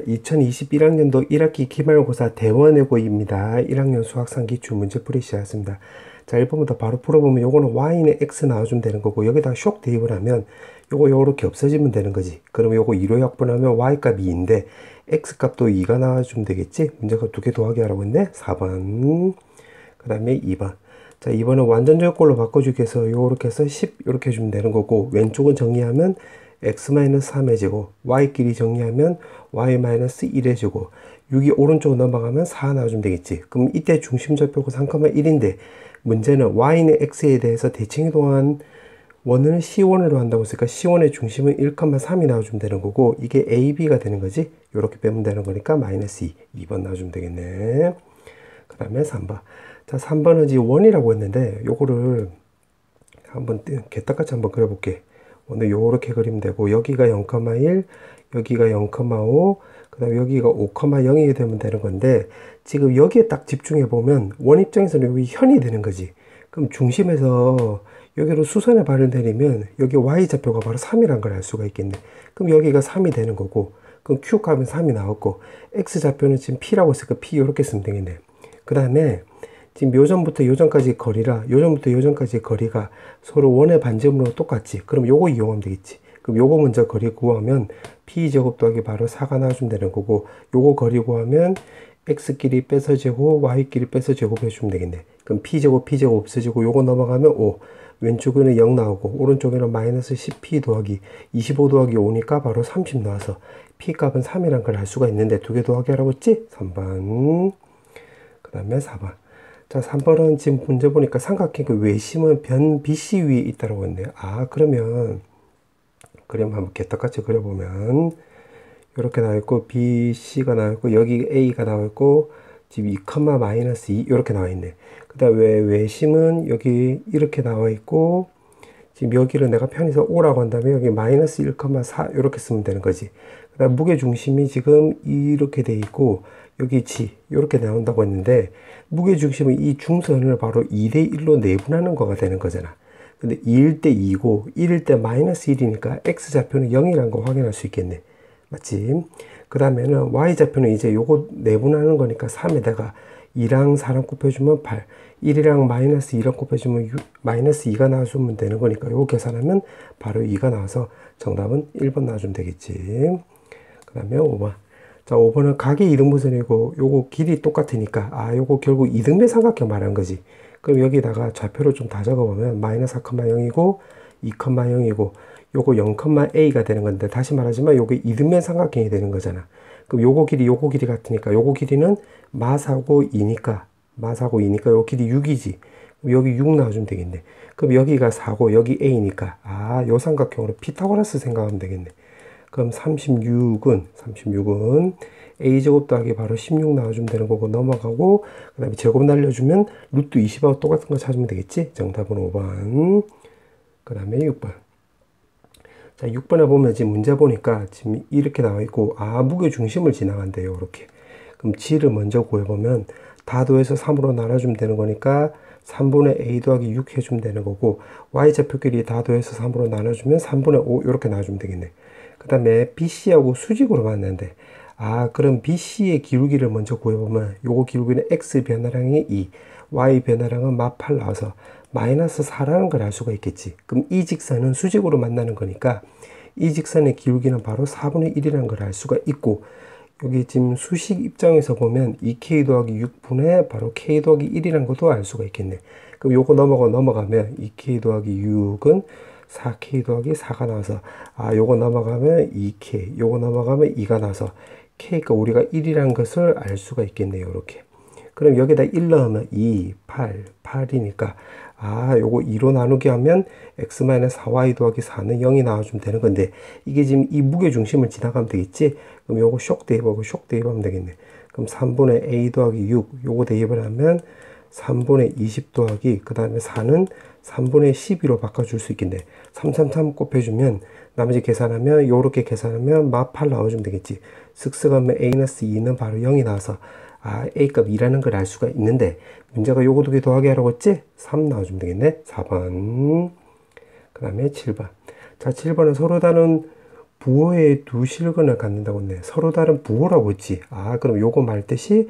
2021학년도 1학기 기말고사 대원외고입니다. 1학년 수학상 기출문제 풀이 시작했습니다. 자, 1번부터 바로 풀어보면 요거는 y는 x 나와주면 되는 거고, 여기다가 쇽 대입을 하면 요렇게 없어지면 되는 거지. 그러면 요거 2로 약분하면 y값이 2인데 x 값도 2가 나와주면 되겠지. 문제가 2개 더하기 하라고 했네. 4번. 그 다음에 2번. 자, 2번은 완전적 꼴로 바꿔주기 위해서 요렇게 해서 10 이렇게 해주면 되는 거고, 왼쪽은 정리하면 x-3의 제곱, y끼리 정리하면 y-1의 제곱, 6이 오른쪽으로 넘어가면 4 나와주면 되겠지. 그럼 이때 중심좌표가 3,1인데 문제는 y는 x에 대해서 대칭이동한 원을 C1으로 한다고 했으니까 C1의 중심은 1,3이 나와주면 되는 거고, 이게 A, B가 되는 거지. 이렇게 빼면 되는 거니까 마이너스 2, 2번 나와주면 되겠네. 그 다음에 3번. 자, 3번은 지금 원이라고 했는데 요거를 한번 개떡같이 한번 그려볼게. 오늘 요렇게 그리면 되고, 여기가 0,1, 여기가 0,5, 그 다음에 여기가 5,0이 되면 되는 건데, 지금 여기에 딱 집중해 보면 원 입장에서는 여기 현이 되는 거지. 그럼 중심에서 여기로 수선의 발을 내리면 여기 y좌표가 바로 3이란 걸 알 수가 있겠네. 그럼 여기가 3이 되는 거고, 그럼 q 값은 3이 나왔고, x좌표는 지금 p라고 했으니까 p 이렇게 쓰면 되겠네. 그 다음에 지금 요점부터 요점까지 거리라, 요점부터 요점까지 거리가 서로 원의 반지름으로 똑같지. 그럼 요거 이용하면 되겠지. 그럼 요거 먼저 거리 구하면 p제곱 더하기 바로 4가 나와주면 되는 거고, 요거 거리 구하면 x끼리 빼서 제곱, y끼리 빼서 제곱 해주면 되겠네. 그럼 p제곱 없어지고 요거 넘어가면 5, 왼쪽에는 0 나오고 오른쪽에는 마이너스 10p 더하기 25 더하기 5니까 바로 30 나와서 p 값은 3이란 걸 알 수가 있는데, 두 개 더하기 하라고 했지? 3번. 그 다음에 4번. 자, 3번은 지금 문제 보니까 삼각형 그 외심은 변 BC 위에 있다고 했네요. 아, 그러면 한번 개떡같이 그려보면 이렇게 나와 있고, BC가 나와 있고, 여기 A가 나와 있고, 지금 2, 마이너스 2 이렇게 나와 있네. 그 다음에 외심은 여기 이렇게 나와 있고, 지금 여기를 내가 편해서 O라고 한다면 여기 마이너스 1,4 이렇게 쓰면 되는 거지. 그 다음 무게중심이 지금 이렇게 돼 있고, 여기 G 이렇게 나온다고 했는데, 무게중심은 이 중선을 바로 2대 1로 내분하는 거가 되는 거잖아. 근데 2일 때 2고 1일 때 마이너스 1이니까 x좌표는 0이라는 거 확인할 수 있겠네. 맞지? 그 다음에는 y좌표는 이제 요거 내분하는 거니까 3에다가 2랑 4랑 곱해주면 8, 1이랑 마이너스 2랑 곱해주면 6, 마이너스 2가 나와주면 되는 거니까 요거 계산하면 바로 2가 나와서 정답은 1번 나와주면 되겠지. 그 다음에 5번. 자, 5번은 각의 이등분선이고 요거 길이 똑같으니까, 아, 요거 결국 이등변 삼각형 말한 거지. 그럼 여기다가 좌표를 좀 다 적어보면 마이너스 4,0이고 2,0이고 요거 0,a가 되는 건데, 다시 말하지만 요게 이등변 삼각형이 되는 거잖아. 그럼 요거 길이 같으니까 요거 길이는 마사고 2니까 요 길이 6이지. 여기 6 나와주면 되겠네. 그럼 여기가 4고 여기 a니까, 아, 요 삼각형으로 피타고라스 생각하면 되겠네. 그럼 36은 a제곱 더하기 바로 16 나와주면 되는 거고, 넘어가고 그 다음에 제곱 날려주면 루트 20하고 똑같은 거 찾으면 되겠지. 정답은 5번. 그 다음에 6번. 자, 6번에 보면 지금 문제 보니까 지금 이렇게 나와 있고, 아, 무게중심을 지나간대요. 이렇게. 그럼 g를 먼저 구해보면 다 더해서 3으로 나눠주면 되는 거니까 3분의 a 더하기 6 해주면 되는 거고, y좌표끼리 다 더해서 3으로 나눠주면 3분의 5 이렇게 나눠주면 되겠네. 그 다음에 BC하고 수직으로 만났는데, 아, 그럼 BC의 기울기를 먼저 구해보면 요거 기울기는 x 변화량이 2, y 변화량은 마 8 나와서 마이너스 4라는 걸 알 수가 있겠지. 그럼 이 직선은 수직으로 만나는 거니까 이 직선의 기울기는 바로 4분의 1이라는 걸 알 수가 있고, 여기 지금 수식 입장에서 보면 2k 더하기 6분의 바로 k 더하기 1이라는 것도 알 수가 있겠네. 그럼 요거 넘어가면 2k 더하기 6은 4k 더하기 4가 나와서, 아, 요거 넘어가면 2k, 요거 넘어가면 2가 나와서 k가 우리가 1이라는 것을 알 수가 있겠네요. 이렇게. 그럼 여기다 1 넣으면 2, 8이니까, 아, 요거 2로 나누게 하면 x-4y 더하기 4는 0이 나와주면 되는 건데, 이게 지금 이 무게중심을 지나가면 되겠지? 그럼 요거 쇽 대입하고 쇽 대입하면 되겠네. 그럼 3분의 a 더하기 6, 요거 대입을 하면 3분의 20 더하기, 그 다음에 4는 3분의 12로 바꿔줄 수 있겠네. 3 곱해주면 나머지 계산하면 요렇게 계산하면 마 8 나와주면 되겠지. 쓱쓱하면 a-2는 바로 0이 나와서, 아, a값 2라는 걸 알 수가 있는데, 문제가 요거 두 개 더하기 하라고 했지? 3 나와주면 되겠네. 4번. 그 다음에 7번. 자, 7번은 서로 다른 부호의 두 실근을 갖는다고 했네. 서로 다른 부호라고 했지. 아, 그럼 요거 말듯이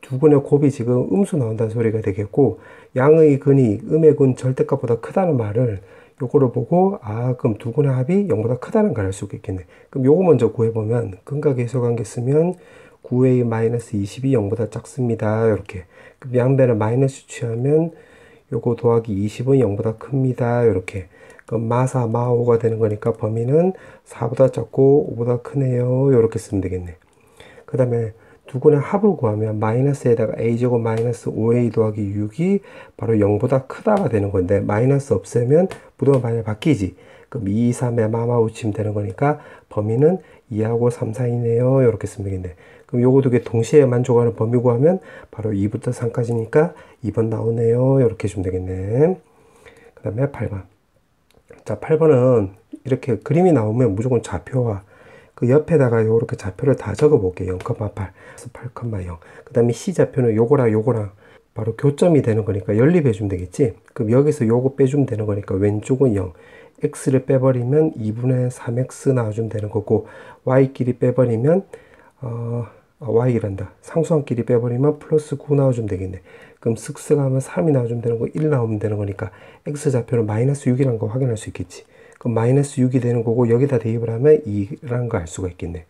두 근의 곱이 지금 음수 나온다는 소리가 되겠고, 양의 근이 음의 근 절대값보다 크다는 말을 요거를 보고, 아, 그럼 두 근의 합이 0보다 크다는 걸 알 수가 있겠네. 그럼 요거 먼저 구해보면, 근과 계수관계 쓰면 9a-20이 0보다 작습니다. 이렇게. 그럼 양변을 마이너스 취하면 요거 더하기 20은 0보다 큽니다. 이렇게. 그럼 마사, 마오가 되는 거니까 범위는 4보다 작고 5보다 크네요. 이렇게 쓰면 되겠네. 그 다음에 두 근의 합을 구하면 마이너스에다가 a제곱 마이너스 5a 더하기 6이 바로 0보다 크다가 되는 건데, 마이너스 없애면 부등호 방향이 바뀌지. 그럼 2, 3에 마마 붙이면 되는 거니까 범위는 2하고 3 사이네요. 이렇게 쓰면 되겠네. 그럼 요거 두 개 동시에 만족하는 범위 구하면 바로 2부터 3까지니까 2번 나오네요. 이렇게 해주면 되겠네. 그 다음에 8번. 자, 8번은 이렇게 그림이 나오면 무조건 좌표와 그 옆에다가 이렇게 좌표를 다 적어 볼게요. 0,8, 8,0. 그 다음에 C좌표는 요거랑 바로 교점이 되는 거니까 연립해 주면 되겠지. 그럼 여기서 요거 빼주면 되는 거니까 왼쪽은 0. X를 빼버리면 2분의 3X 나와주면 되는 거고, Y끼리 빼버리면, Y란다. 상수항끼리 빼버리면 플러스 9 나와주면 되겠네. 그럼 쓱쓱 하면 3이 나와주면 되는 거, 1 나오면 되는 거니까 X좌표는 마이너스 6이라는 거 확인할 수 있겠지. 그럼 마이너스 6이 되는 거고, 여기다 대입을 하면 2라는 거 알 수가 있겠네.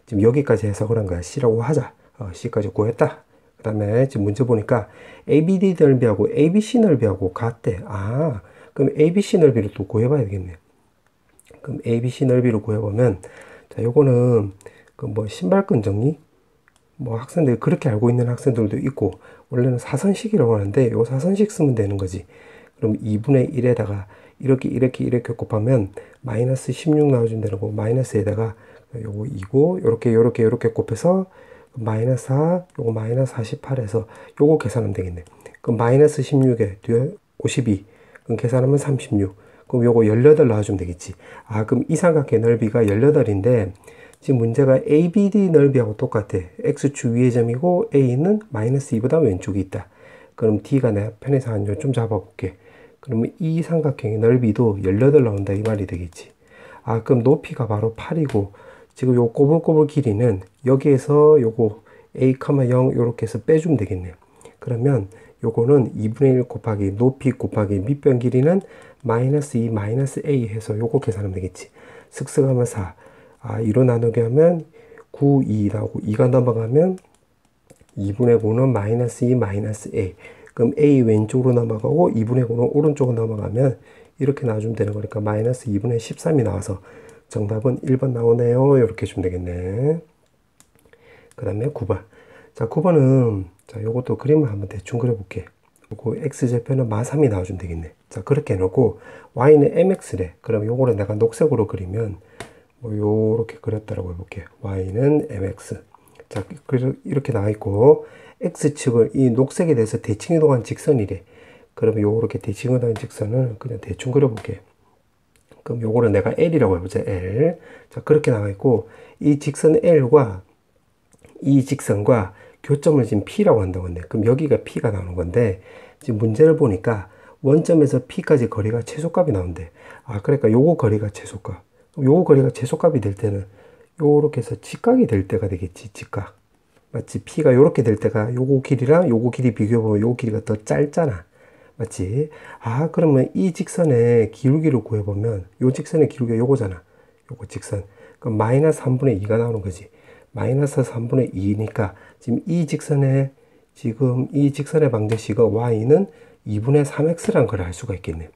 지금 여기까지 해석을 한 거야. C라고 하자. C까지 구했다. 그 다음에 지금 문제 보니까 ABD 넓이하고 ABC 넓이하고 같대. 아, 그럼 ABC 넓이를 또 구해봐야 되겠네. 그럼 ABC 넓이를 구해보면, 자, 요거는 그 뭐 신발끈 정리? 뭐 학생들이 그렇게 알고 있는 학생들도 있고, 원래는 사선식이라고 하는데 요 사선식 쓰면 되는 거지. 그럼 2분의 1에다가 이렇게 곱하면 마이너스 16 나와주면 되는 거고, 마이너스에다가 요거 2고 요렇게 곱해서 마이너스 4, 요거 마이너스 48에서 요거 계산하면 되겠네. 그럼 마이너스 16에 뒤에 52, 그럼 계산하면 36. 그럼 요거 18 나와주면 되겠지. 아, 그럼 이 삼각의 넓이가 18인데 지금 문제가 ABD 넓이하고 똑같아. X축 위의 점이고 A는 마이너스 2보다 왼쪽이 있다. 그럼 D가 내 편에서 한 요 좀 잡아볼게. 그러면 이 삼각형의 넓이도 18 나온다 이 말이 되겠지. 아, 그럼 높이가 바로 8이고 지금 요 꼬불꼬불 길이는 여기에서 요거 A, 0 요렇게 해서 빼주면 되겠네. 그러면 요거는 2분의 1 곱하기 높이 곱하기 밑변 길이는 마이너스 2 마이너스 A 해서 요거 계산하면 되겠지. 슥슥하면 4. 아, 2로 나누게 하면 9, 2 나오고 2가 넘어가면 2분의 9는 마이너스 2 마이너스 A. 그럼 A 왼쪽으로 넘어가고 2분의 9는 오른쪽으로 넘어가면 이렇게 나와주면 되는 거니까 마이너스 2분의 13이 나와서 정답은 1번 나오네요. 이렇게 해주면 되겠네. 그 다음에 9번. 자, 9번은 자, 요것도 그림을 한번 대충 그려볼게. 요거 X좌표는 마3이 나와주면 되겠네. 자, 그렇게 해놓고 Y는 MX래. 그럼 요거를 내가 녹색으로 그리면 뭐 요렇게 그렸다라고 해볼게. Y는 MX. 자, 이렇게 나와 있고 X축을 이 녹색에 대해서 대칭이동한 직선이래. 그러면 요렇게 대칭이동한 직선을 그냥 대충 그려볼게. 그럼 요거를 내가 L이라고 해보자. L. 자, 그렇게 나와 있고 이 직선 L과 이 직선과 교점을 지금 P라고 한다고 했네. 그럼 여기가 P가 나오는 건데 지금 문제를 보니까 원점에서 P까지 거리가 최소값이 나온대. 아, 그러니까 요거 거리가 최소값. 요거 거리가 최소값이 될 때는 요렇게 해서 직각이 될 때가 되겠지. 직각. 맞지? P가 요렇게 될 때가 요거 길이랑 요거 길이 비교해보면 요거 길이가 더 짧잖아. 맞지? 아, 그러면 이 직선의 기울기를 구해보면 요 직선의 기울기가 요거잖아. 요거 직선. 그럼 마이너스 3분의 2가 나오는 거지. 마이너스 3분의 2니까 지금 이 직선의 방정식은 Y는 2분의 3X라는 걸 알 수가 있겠네.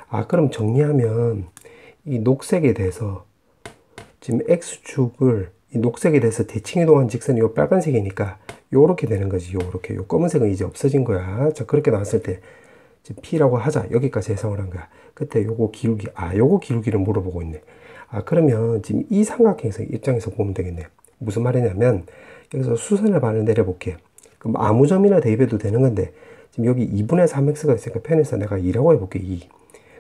아, 그럼 정리하면 이 녹색에 대해서 지금 X축을 이 녹색에 대해서 대칭이동한 직선이 요 빨간색이니까 요렇게 되는 거지. 요렇게. 요 검은색은 이제 없어진 거야. 자, 그렇게 나왔을 때 지금 P라고 하자. 여기까지 해석을 한 거야. 그때 요거 기울기, 요거 기울기를 물어보고 있네. 아, 그러면 지금 이 삼각형에서 입장에서 보면 되겠네. 무슨 말이냐면 여기서 수선의 반을 내려볼게. 그럼 아무 점이나 대입해도 되는 건데 지금 여기 2분의 3x가 있으니까 편에서 내가 2라고 해볼게. 2.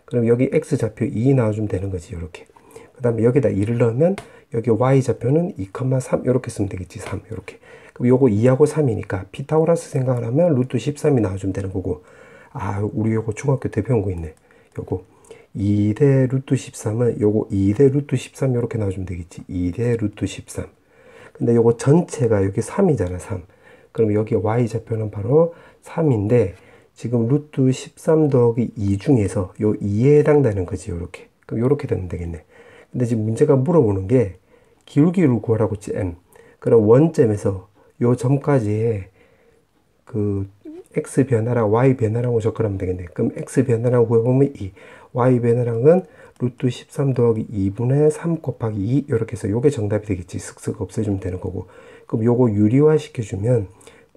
그럼 여기 x좌표 2 나와주면 되는 거지. 이렇게. 그 다음에 여기다 2를 넣으면 여기 y좌표는 2,3 이렇게 쓰면 되겠지. 3 이렇게. 그럼 요거 2하고 3이니까 피타고라스 생각을 하면 루트 13이 나와주면 되는 거고. 아, 우리 요거 중학교 때 배운 거 있네. 요거 2대 루트 13은 요거 2대 루트 13 이렇게 나와주면 되겠지. 2대 루트 13. 근데 요거 전체가 여기 3이잖아, 3. 그럼 여기 y좌표는 바로 3인데, 지금 루트 13 더하기 2 중에서 요 2에 해당되는 거지, 요렇게. 그럼 요렇게 되면 되겠네. 근데 지금 문제가 물어보는 게 기울기를 구하라고 했지, m. 그럼 원점에서 요 점까지의 그 x 변화랑 y 변화랑을 접근하면 되겠네. 그럼 x 변화랑 구해보면 2, y 변화랑은 루트 13 더하기 2분의 3 곱하기 2 이렇게 해서 요게 정답이 되겠지. 슥슥 없애주면 되는 거고. 그럼 요거 유리화 시켜주면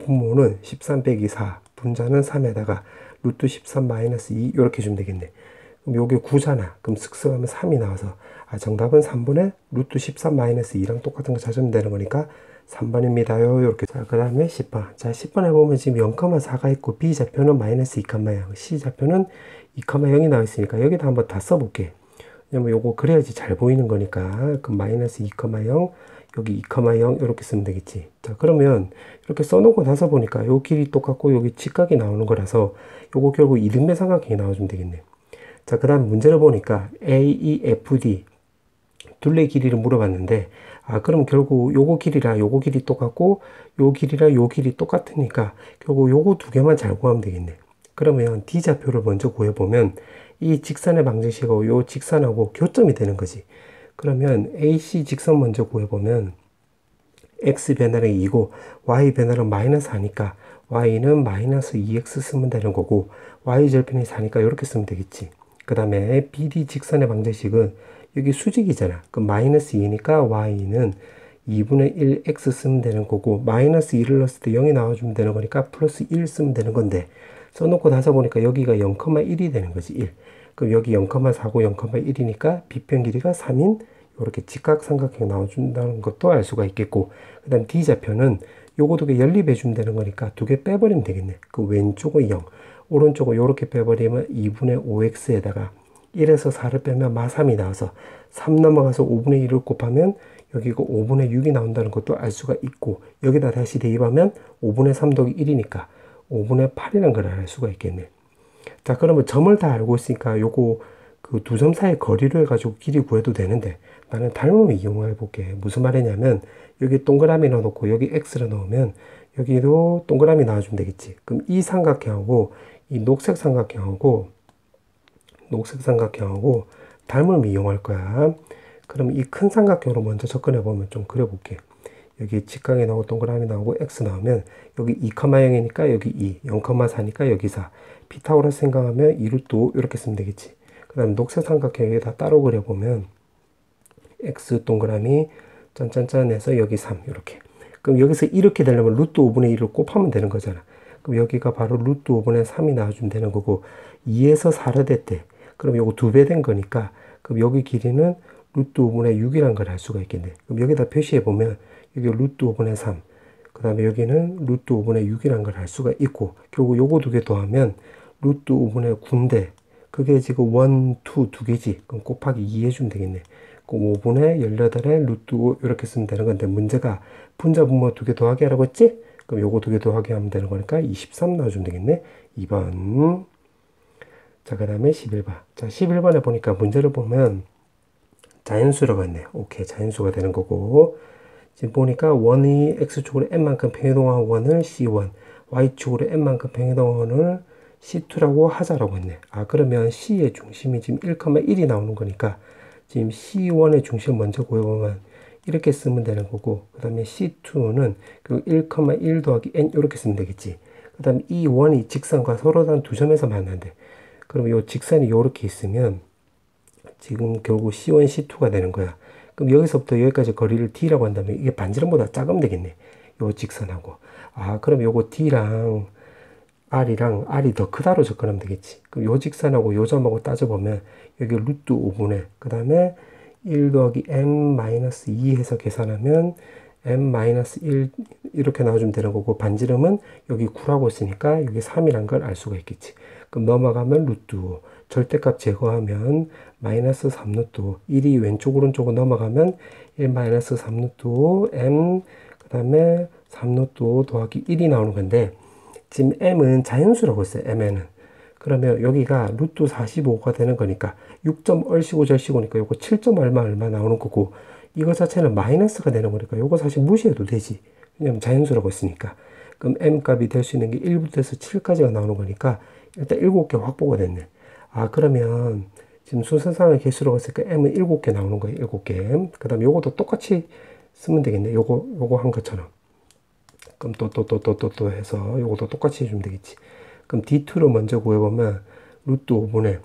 분모는 13 빼기 4, 분자는 3에다가 루트 13 마이너스 2 이렇게 해주면 되겠네. 그럼 요게 9잖아. 그럼 슥슥하면 3이 나와서 정답은 3분의 루트 13 마이너스 2랑 똑같은 거 찾으면 되는 거니까 3번입니다요. 이렇게. 자, 그 다음에 10번. 자, 10번에 보면 지금 0,4가 있고 B좌표는 마이너스 2,0, C좌표는 2,0이 나와 있으니까 여기다 한번 다 써볼게. 왜냐면 요거 그래야지 잘 보이는 거니까. 그럼 마이너스 2,0, 여기 2,0 이렇게 쓰면 되겠지. 자, 그러면 이렇게 써놓고 나서 보니까 요 길이 똑같고 여기 직각이 나오는 거라서 요거 결국 이등변 삼각형이 나와주면 되겠네. 자, 그 다음 문제를 보니까 A, E, F, D 둘레 길이를 물어봤는데, 그럼 결국 요거 길이랑 요거 길이 똑같고 요 길이랑 요 길이 똑같으니까 결국 요거 두 개만 잘 구하면 되겠네. 그러면 D좌표를 먼저 구해보면 이 직선의 방정식하고 요 직선하고 교점이 되는 거지. 그러면 AC 직선 먼저 구해보면 X 변화량 2고 Y 변화량 마이너스 하니까 Y는 마이너스 2X 쓰면 되는 거고, Y절편이 4니까 이렇게 쓰면 되겠지. 그 다음에 BD 직선의 방정식은 여기 수직이잖아. 그럼 마이너스 2니까 Y는 2분의 1X 쓰면 되는 거고, 마이너스 2를 넣었을 때 0이 나와주면 되는 거니까 플러스 1 쓰면 되는 건데, 써놓고 나서 보니까 여기가 0,1이 되는 거지, 1. 그럼 여기 0,4고 0,1이니까 비평 길이가 3인 이렇게 직각삼각형 나와준다는 것도 알 수가 있겠고, 그 다음 D좌표는 요거 두 개 연립해주면 되는 거니까 두 개 빼버리면 되겠네. 그 왼쪽은 0, 오른쪽은 요렇게 빼버리면 2분의 5x에다가 1에서 4를 빼면 마3이 나와서 3 넘어가서 5분의 1을 곱하면 여기가 5분의 6이 나온다는 것도 알 수가 있고, 여기다 다시 대입하면 5분의 3 더하기 1이니까 5분의 8이라는 걸 알 수가 있겠네. 자, 그러면 점을 다 알고 있으니까 요거 그 두 점 사이 거리를 해가지고 길이 구해도 되는데, 나는 닮음을 이용해 볼게. 무슨 말이냐면 여기 동그라미 넣어놓고 여기 x를 넣으면 여기도 동그라미 나와주면 되겠지. 그럼 이 삼각형하고 이 녹색 삼각형하고 닮음을 이용할 거야. 그럼 이 큰 삼각형으로 먼저 접근해 보면 좀 그려볼게. 여기 직각이 나오고 동그라미 나오고 x 나오면 여기 2,0이니까 여기 2, 0,4니까 여기 4. 피타고라스 생각하면 2루트 5 이렇게 쓰면 되겠지. 그 다음에 녹색 삼각형에다 따로 그려보면 x 동그라미 짠짠짠 해서 여기 3 이렇게. 그럼 여기서 이렇게 되려면 루트 5분의 1을 곱하면 되는 거잖아. 그럼 여기가 바로 루트 5분의 3이 나와주면 되는 거고, 2에서 4를 됐대. 그럼 요거 2배 된 거니까 그럼 여기 길이는 루트 5분의 6이란 걸 알 수가 있겠네. 그럼 여기다 표시해 보면 여기 루트 5분의 3, 그 다음에 여기는 루트 5분의 6이란 걸 알 수가 있고, 결국 요거 두 개 더하면 루트 5분의 9인데 그게 지금 1, 2 두 개지. 그럼 곱하기 2 해주면 되겠네. 그럼 5분의 18에 루트 5 이렇게 쓰면 되는 건데, 문제가 분자 분모 두 개 더하기 하라고 했지? 그럼 요거 두 개 더하기 하면 되는 거니까 23 나와주면 되겠네. 2번. 자, 그 다음에 11번. 자, 11번에 보니까 문제를 보면 자연수라고 했네. 오케이, 자연수가 되는 거고, 지금 보니까 원이 x축으로 n만큼 평이동한 원을 C1, y축으로 n만큼 평이동한 원을 C2라고 하자라고 했네. 그러면 C의 중심이 지금 1,1이 나오는 거니까 지금 C1의 중심을 먼저 구해보면 이렇게 쓰면 되는 거고, 그 다음에 C2는 그 1,1 더하기 n 이렇게 쓰면 되겠지. 그 다음에 이 원이 직선과 서로 다른 두 점에서 만난대. 그러면 이 직선이 이렇게 있으면 지금 결국 C1, C2가 되는 거야. 그럼 여기서부터 여기까지 거리를 D라고 한다면 이게 반지름보다 작으면 되겠네. 요 직선하고. 그럼 요거 D랑 R이랑 R이 더 크다로 접근하면 되겠지. 그럼 요 직선하고 요 점하고 따져보면 여기 루트 5분의, 그 다음에 1 더하기 m-2 해서 계산하면 m-1 이렇게 나와주면 되는 거고, 반지름은 여기 9라고 했으니까 여기 3이란 걸 알 수가 있겠지. 그럼 넘어가면 루트 5, 절대값 제거하면 마이너스 3 루트 5, 1이 왼쪽 오른쪽으로 넘어가면 1 마이너스 3 루트 5 m, 그 다음에 3 루트 5 더하기 1이 나오는 건데, 지금 m은 자연수라고 했어요. m에는. 그러면 여기가 루트 45가 되는 거니까 6점 얼씨고 절씨고니까 요거 7점 얼마 나오는 거고, 이거 자체는 마이너스가 되는 거니까 요거 사실 무시해도 되지. 왜냐면 자연수라고 했으니까. 그럼 m 값이 될 수 있는 게 1부터 해서 7까지가 나오는 거니까 일단 7개 확보가 됐네. 아, 그러면 지금 순서상의 개수로 했으니까 m은 7개 나오는 거예요. 7개. 그 다음에 요것도 똑같이 쓰면 되겠네. 요거 한 것처럼. 그럼 또 해서 요것도 똑같이 해주면 되겠지. 그럼 D2로 먼저 구해보면 루트 5분의,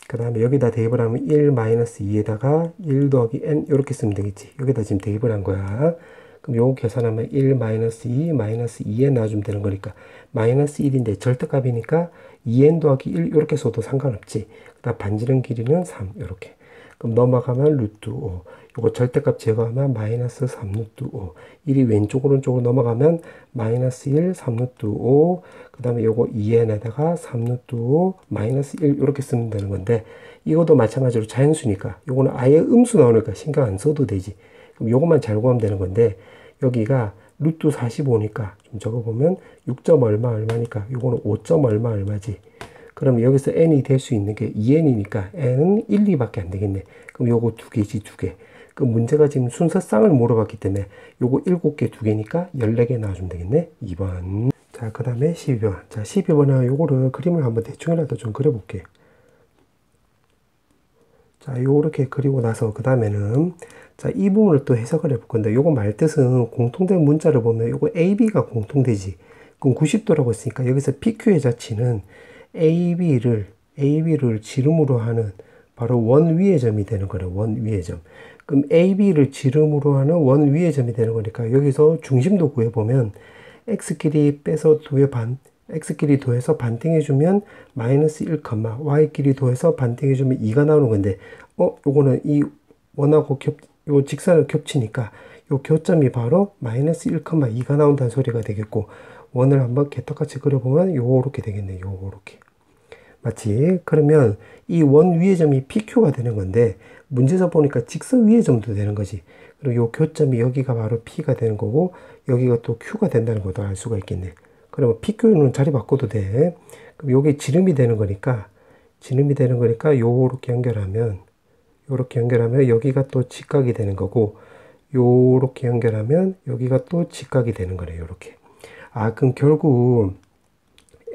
그 다음에 여기다 대입을 하면 1-2에다가 1 더하기 n 이렇게 쓰면 되겠지. 여기다 지금 대입을 한 거야. 그럼 요거 계산하면 1-2 2n 놔주면 되는 거니까 마이너스 1인데 절대값이니까 2n 더하기 1 이렇게 써도 상관없지. 그다음 반지름 길이는 3 이렇게. 그럼 넘어가면 루트 5. 요거 절대값 제거하면 마이너스 3 루트 5. 1이 왼쪽 오른쪽으로 넘어가면 마이너스 1 3 루트 5. 그 다음에 요거 2n에다가 3 루트 5 마이너스 1 이렇게 쓰면 되는 건데, 이것도 마찬가지로 자연수니까 요거는 아예 음수 나오니까 신경 안 써도 되지. 그럼 요것만 잘 구하면 되는 건데, 여기가 루트 45니까 좀 적어보면 6점 얼마니까 요거는 5점 얼마지. 그럼 여기서 n이 될 수 있는 게 2n이니까 n은 1, 2밖에 안 되겠네. 그럼 요거 2개지, 2개. 그 문제가 지금 순서쌍을 물어봤기 때문에 요거 7개 2개니까 14개 나와주면 되겠네. 2번. 자, 그 다음에 12번. 자, 12번은 요거를 그림을 한번 대충이라도 좀 그려볼게. 자, 요렇게 그리고 나서 그 다음에는 자, 이 부분을 또 해석을 해볼 건데, 요거 말뜻은 공통된 문자를 보면 요거 AB가 공통되지. 그럼 90도라고 했으니까 여기서 PQ의 자치는 AB를 지름으로 하는 바로 원 위의 점이 되는 거래. 원 위의 점. 그럼 AB를 지름으로 하는 원 위의 점이 되는 거니까 여기서 중심도 구해보면 x끼리 빼서 2의 반, x끼리 더해서 반띵해주면 마이너스 1, y끼리 더해서 반띵해주면 2가 나오는 건데, 요거는 이 원하고 요 직선을 겹치니까 요 교점이 바로 마이너스 1, 2가 나온다는 소리가 되겠고, 원을 한번 개떡같이 그려보면 요렇게 되겠네. 요렇게. 맞지? 그러면 이 원 위의 점이 PQ가 되는 건데, 문제에서 보니까 직선 위의 점도 되는 거지. 그리고 요 교점이 여기가 바로 P가 되는 거고, 여기가 또 Q가 된다는 것도 알 수가 있겠네. 그러면 PQ는 자리 바꿔도 돼. 그럼 요게 지름이 되는 거니까, 요렇게 연결하면 여기가 또 직각이 되는 거고, 요렇게 연결하면 여기가 또 직각이 되는 거네. 요렇게. 아, 그럼 결국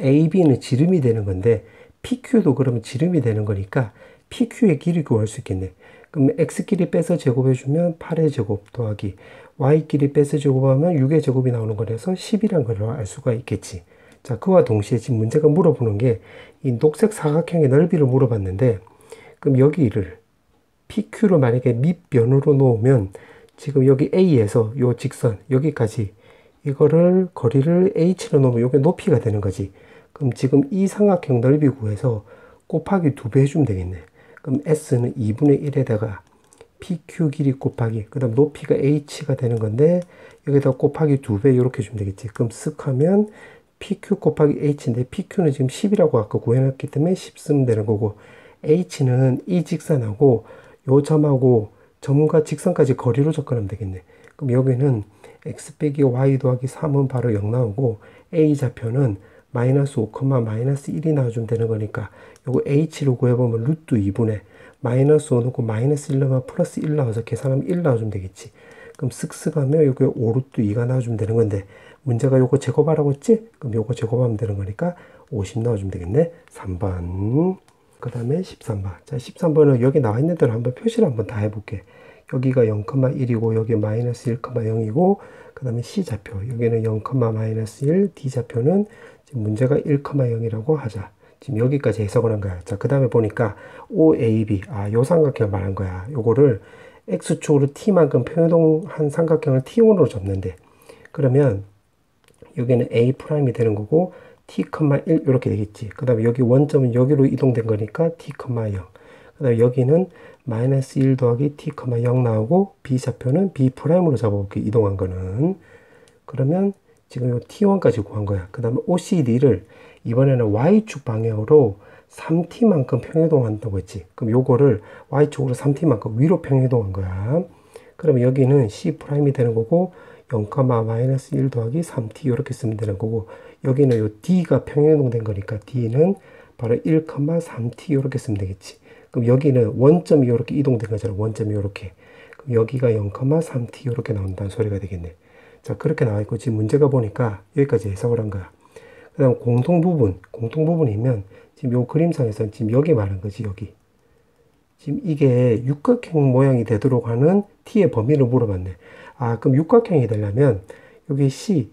AB는 지름이 되는 건데 PQ도 그러면 지름이 되는 거니까 PQ의 길이 구할 수 있겠네. 그럼 X끼리 빼서 제곱해주면 8의 제곱 더하기 Y끼리 빼서 제곱하면 6의 제곱이 나오는 거라서 10이란 걸 알 수가 있겠지. 자, 그와 동시에 지금 문제가 물어보는 게 이 녹색 사각형의 넓이를 물어봤는데, 그럼 여기를 PQ를 만약에 밑변으로 놓으면 지금 여기 A에서 요 직선 여기까지 이거를 거리를 H로 놓으면 이게 높이가 되는 거지. 그럼 지금 이 삼각형 넓이 구해서 곱하기 2배 해주면 되겠네. 그럼 S는 2분의 1에다가 PQ 길이 곱하기, 그 다음 높이가 H가 되는 건데 여기다 곱하기 2배 이렇게 해주면 되겠지. 그럼 쓱 하면 PQ 곱하기 H인데 PQ는 지금 10이라고 아까 구해놨기 때문에 10 쓰면 되는 거고, H는 이 직선하고 요 점하고 점과 직선까지 거리로 접근하면 되겠네. 그럼 여기는 x 빼기 y 더하기 3은 바로 0 나오고, a 좌표는 마이너스 5, 마이너스 1이 나와주면 되는 거니까 요거 h로 구해보면 루트 2분의 마이너스 5 넣고 마이너스 1 넣으면 플러스 1 나와서 계산하면 1 나와주면 되겠지. 그럼 쓱쓱 하면 요게 5 루트 2가 나와주면 되는 건데, 문제가 요거 제곱하라고 했지? 그럼 요거 제곱하면 되는 거니까 50 나와주면 되겠네. 3번. 그 다음에 13번. 자, 13번은 여기 나와 있는 대로 한번 표시를 한번 다 해볼게. 여기가 0,1이고 여기 마이너스 1,0이고 그 다음에 C좌표 여기는 0, 마이너스 1, D좌표는 지금 문제가 1,0이라고 하자. 지금 여기까지 해석을 한 거야. 자, 그 다음에 보니까 OAB, 요 삼각형을 말한 거야. 요거를 X축으로 T만큼 평행이동한 삼각형을 T1으로 접는데, 그러면 여기는 A'이 되는 거고 T,1 이렇게 되겠지. 그 다음에 여기 원점은 여기로 이동된 거니까 T,0. 그 다음에 여기는 마이너스 1 더하기 T,0 나오고 B좌표는 B'으로 잡아볼게. 이동한 거는. 그러면 지금 요 T1까지 구한 거야. 그 다음에 OCD를 이번에는 Y축 방향으로 3T만큼 평행이동한다고 했지. 그럼 요거를 Y축으로 3T만큼 위로 평행이동한 거야. 그러면 여기는 C'이 되는 거고 0, 마이너스 1 더하기 3T 이렇게 쓰면 되는 거고, 여기는 요 D가 평행이동된 거니까 D는 바로 1,3t 이렇게 쓰면 되겠지. 그럼 여기는 원점이 이렇게 이동된 거잖아. 원점이 이렇게. 그럼 여기가 0,3t 이렇게 나온다는 소리가 되겠네. 자, 그렇게 나와 있고 지금 문제가 보니까 여기까지 해석을 한 거야. 그 다음 공통부분이면 지금 요 그림상에서는 지금 여기 말한 거지, 여기. 지금 이게 육각형 모양이 되도록 하는 t의 범위를 물어봤네. 아, 그럼 육각형이 되려면 여기 C'이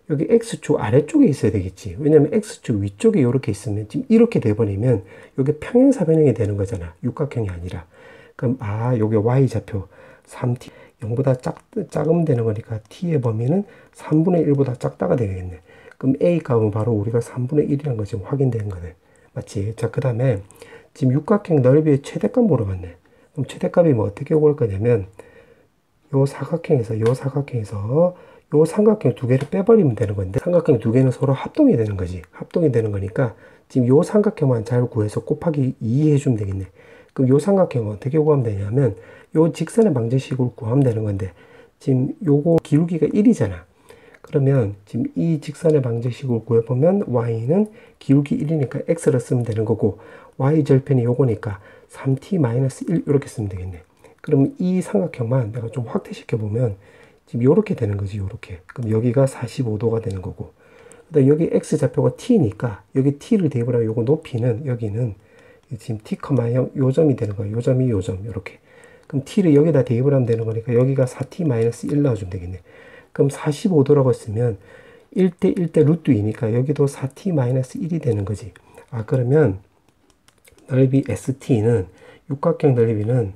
여기 X축 아래쪽에 있어야 되겠지. 왜냐면 X축 위쪽에 이렇게 있으면 지금 이렇게 돼버리면 여기 평행사변형이 되는 거잖아. 육각형이 아니라. 그럼 요게 Y좌표 3t 0보다 작으면 되는 거니까 t의 범위는 3분의 1보다 작다가 되겠네. 그럼 A 값은 바로 우리가 3분의 1이라는 거 지금 확인된 거네. 맞지? 자, 그 다음에 지금 육각형 넓이의 최대값 물어봤네. 그럼 최대값이 뭐 어떻게 올 거냐면 요 사각형에서 요 삼각형 두 개를 빼버리면 되는 건데 삼각형 두 개는 서로 합동이 되는 거지. 합동이 되는 거니까 지금 요 삼각형만 잘 구해서 곱하기 2 해주면 되겠네. 그럼 요 삼각형은 어떻게 구하면 되냐면 요 직선의 방정식으로 구하면 되는 건데 지금 요거 기울기가 1이잖아. 그러면 지금 이 직선의 방정식으로 구해보면 y는 기울기 1이니까 x를 쓰면 되는 거고 y 절편이 요거니까 3t-1 이렇게 쓰면 되겠네. 그럼 이 삼각형만 내가 좀 확대시켜 보면 지금 요렇게 되는 거지, 요렇게. 그럼 여기가 45도가 되는 거고. 그다음 여기 x좌표가 t니까 여기 t를 대입을 하면 요거 높이는 여기는 지금 t, 0 요점이 되는 거예요. 요점이 요점 요렇게. 그럼 t를 여기다 대입을 하면 되는 거니까 여기가 4t-1 넣어주면 되겠네. 그럼 45도라고 했으면 1대 1대 루트 2니까 여기도 4t-1이 되는 거지. 아, 그러면 넓이 ST는 육각형 넓이는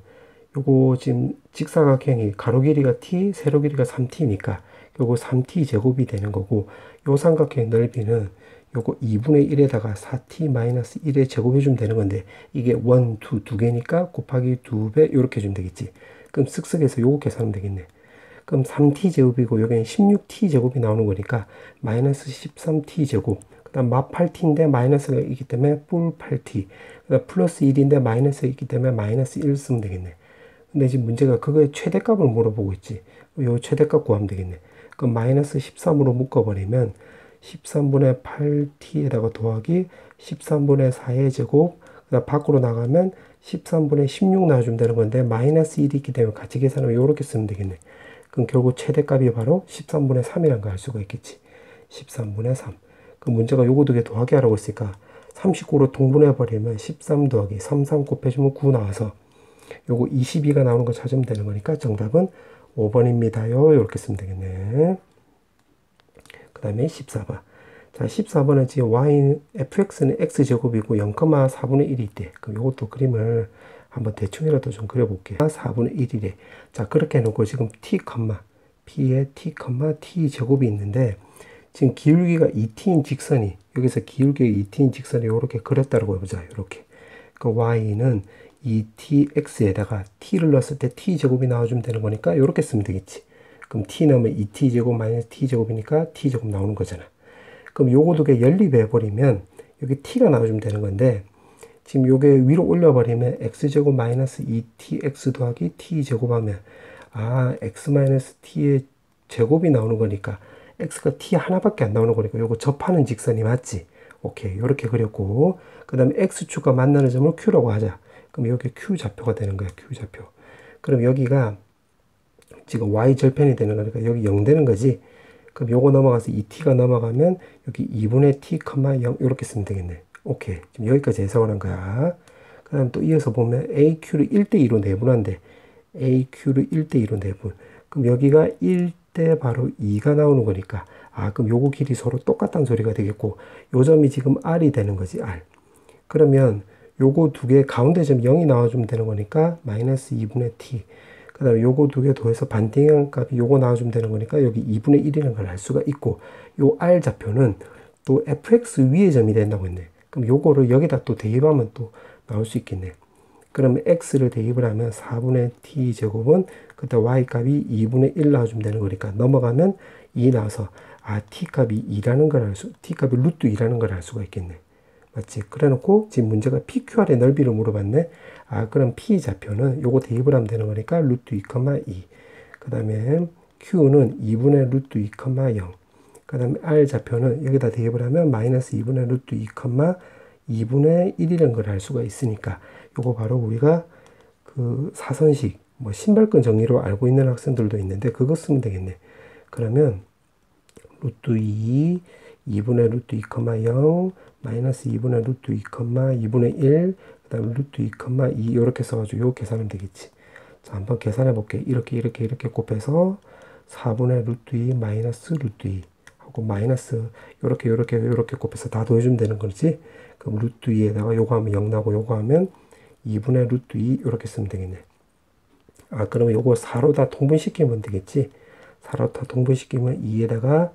요거 지금 직사각형이 가로 길이가 t, 세로 길이가 3t니까 요거 3t 제곱이 되는 거고 요 삼각형 넓이는 요거 2분의 1에다가 4t-1에 제곱해주면 되는 건데 이게 1, 2, 두 개니까 곱하기 2배 이렇게 해주면 되겠지. 그럼 쓱쓱해서 요거 계산하면 되겠네. 그럼 3t 제곱이고 여기는 16t 제곱이 나오는 거니까 마이너스 13t 제곱. 그 다음 마 8t인데 마이너스가 있기 때문에 뿔 8t. 그 다음 플러스 1인데 마이너스가 있기 때문에 마이너스 1 쓰면 되겠네. 근데 지금 문제가 그거의 최대값을 물어보고 있지. 요 최대값 구하면 되겠네. 그럼 마이너스 13으로 묶어버리면 13분의 8t에다가 더하기 13분의 4의 제곱. 그 다음 밖으로 나가면 13분의 16 나와주면 되는 건데 마이너스 1이 있기 때문에 같이 계산하면 요렇게 쓰면 되겠네. 그럼 결국 최대값이 바로 13분의 3이라는 걸 알 수가 있겠지. 13분의 3. 그 문제가 요거 두 개 더하기 하라고 했으니까 39로 통분해버리면 13 더하기 33 곱해주면 9 나와서 요거 22가 나오는 거 찾으면 되는 거니까 정답은 5번입니다요. 이렇게 쓰면 되겠네. 그 다음에 14번. 자, 14번은 지금 fx는 x제곱이고 0,4분의 1이 있대. 그럼 요것도 그림을 한번 대충이라도 좀 그려볼게요. 4분의 1이래. 자, 그렇게 해놓고 지금 p에 t 제곱이 있는데 지금 기울기가 2t인 직선이 여기서 기울기가 2t인 직선이 이렇게 그렸다고 해보자. 이렇게. 그 y는 2tx에다가 t를 넣었을 때 t제곱이 나와주면 되는 거니까 이렇게 쓰면 되겠지. 그럼 t 넣으면 2t제곱 마이너스 t제곱이니까 t제곱 나오는 거잖아. 그럼 요거 두 개 연립해버리면 여기 t가 나와주면 되는 건데 지금 요게 위로 올려버리면 x제곱 마이너스 2tx 더하기 t제곱하면 x 마이너스 t의 제곱이 나오는 거니까 x가 t 하나밖에 안 나오는 거니까 요거 접하는 직선이 맞지? 오케이. 요렇게 그렸고 그 다음에 x축과 만나는 점을 q라고 하자. 그럼 여기 q좌표가 되는 거야. q좌표. 그럼 여기가 지금 y절편이 되는 거니까 여기 0 되는 거지. 그럼 요거 넘어가서 2t가 넘어가면 여기 2분의 t, 0 이렇게 쓰면 되겠네. 오케이. 지금 여기까지 해석을 한 거야. 그 다음 또 이어서 보면 AQ를 1대2로 내분한대. AQ를 1대2로 내분. 그럼 여기가 1대 바로 2가 나오는 거니까 그럼 요거 길이 서로 똑같다는 소리가 되겠고 요 점이 지금 R이 되는 거지. R. 그러면 요거 두 개 가운데 점 0이 나와주면 되는 거니까 마이너스 2분의 t. 그 다음에 요거 두 개 더해서 반대항 값이 요거 나와주면 되는 거니까 여기 2분의 1이라는 걸 알 수가 있고 요 R 좌표는 또 fx 위의 점이 된다고 했네. 그럼 요거를 여기다 또 대입하면 또 나올 수 있겠네. 그러면 x를 대입을 하면 4분의 t 제곱은 그때 y 값이 2분의 1 나와주면 되는 거니까 넘어가면 2 나와서 t 값이 2라는 걸 t 값이 루트 2라는 걸 알 수가 있겠네. 맞지? 그래 놓고 지금 문제가 PQR의 넓이를 물어봤네. 그럼 P 좌표는 요거 대입을 하면 되는 거니까 루트 2,2. 그 다음에 Q는 2분의 루트 2,0. 그 다음에 R 좌표는 여기다 대입을 하면 마이너스 2분의 루트 2, 2분의 1이라는 걸 알 수가 있으니까 요거 바로 우리가 그 사선식 뭐 신발끈 정리로 알고 있는 학생들도 있는데 그거 쓰면 되겠네. 그러면 루트 2, 2분의 루트 2, 0 마이너스 2분의 루트 2, 2분의 1 그 다음에 루트 2, 2 이렇게 써가지고 요 계산하면 되겠지. 자, 한번 계산해 볼게. 이렇게 곱해서 4분의 루트 2 마이너스 루트 2 하고 마이너스 요렇게 곱해서 다 더해주면 되는 거지. 그럼 루트 2에다가 요거 하면 0 나고 요거 하면 2분의 루트 2 이렇게 쓰면 되겠네. 아, 그러면 요거 4로 다 통분시키면 되겠지. 4로 다 통분시키면 2에다가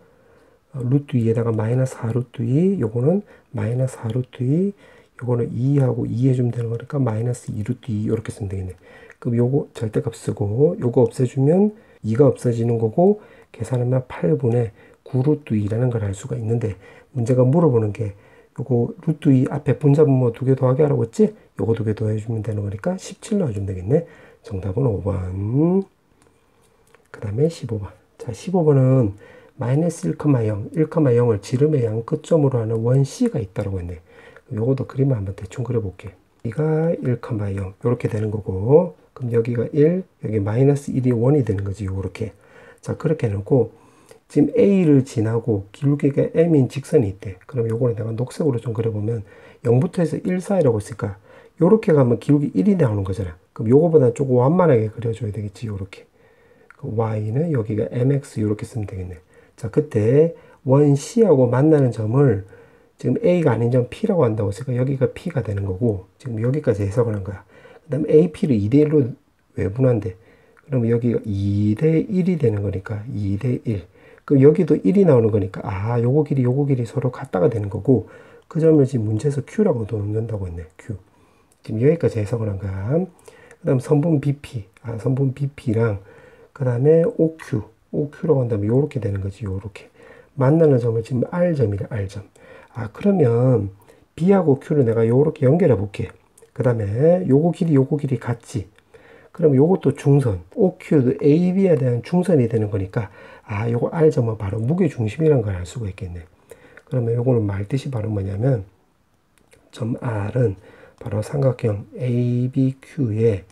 루트 2에다가 마이너스 4 루트 2 요거는 마이너스 4 루트 2 요거는 2하고 2 해주면 되는 거니까 마이너스 2 루트 2 이렇게 쓰면 되겠네. 그럼 요거 절대값 쓰고 요거 없애주면 2가 없어지는 거고 계산하면 8분의 9 루트 2라는 걸 알 수가 있는데 문제가 물어보는 게 요거 루트 2 앞에 분자분모 2개 더하기 하라고 했지? 요거 2개 더해주면 되는 거니까 17 넣어주면 되겠네. 정답은 5번. 그 다음에 15번. 자, 15번은 마이너스 1,0, 1,0을 지름의 양 끝점으로 하는 원 C가 있다고 했네. 요것도 그림을 한번 대충 그려볼게. 여기가 1,0 이렇게 되는 거고 그럼 여기가 1, 여기 마이너스 1이 1이 되는 거지. 요렇게. 자, 그렇게 해놓고 지금 A를 지나고 기울기가 M인 직선이 있대. 그럼 요거는 내가 녹색으로 좀 그려보면 0부터 해서 1 사이라고 했으니까 요렇게 가면 기울기 1이 나오는 거잖아. 그럼 요거보다 조금 완만하게 그려줘야 되겠지. 요렇게. Y는 여기가 MX 이렇게 쓰면 되겠네. 자, 그때 원 C하고 만나는 점을 지금 A가 아닌 점 P라고 한다고 했으니까 여기가 P가 되는 거고 지금 여기까지 해석을 한 거야. 그 다음에 AP를 2대1로 외분한대. 그럼 여기가 2대1이 되는 거니까 2대1. 그럼 여기도 1이 나오는 거니까 아, 요거 길이 서로 같다가 되는 거고 그 점을 지금 문제에서 Q라고 넣는다고 했네. Q. 지금 여기까지 해석을 한 거야. 그 다음 선분 BP. 아, 선분 BP랑 그 다음에 OQ라고 한다면 요렇게 되는 거지. 요렇게. 만나는 점을 지금 R점이래. R점. 아, 그러면 B하고 Q를 내가 요렇게 연결해 볼게. 그 다음에 요거 길이 같지. 그럼 요것도 중선. OQ도 AB에 대한 중선이 되는 거니까 아, 요거 R점은 바로 무게중심이라는 걸 알 수가 있겠네. 그러면 요거는 말뜻이 바로 뭐냐면 점 R은 바로 삼각형 ABQ의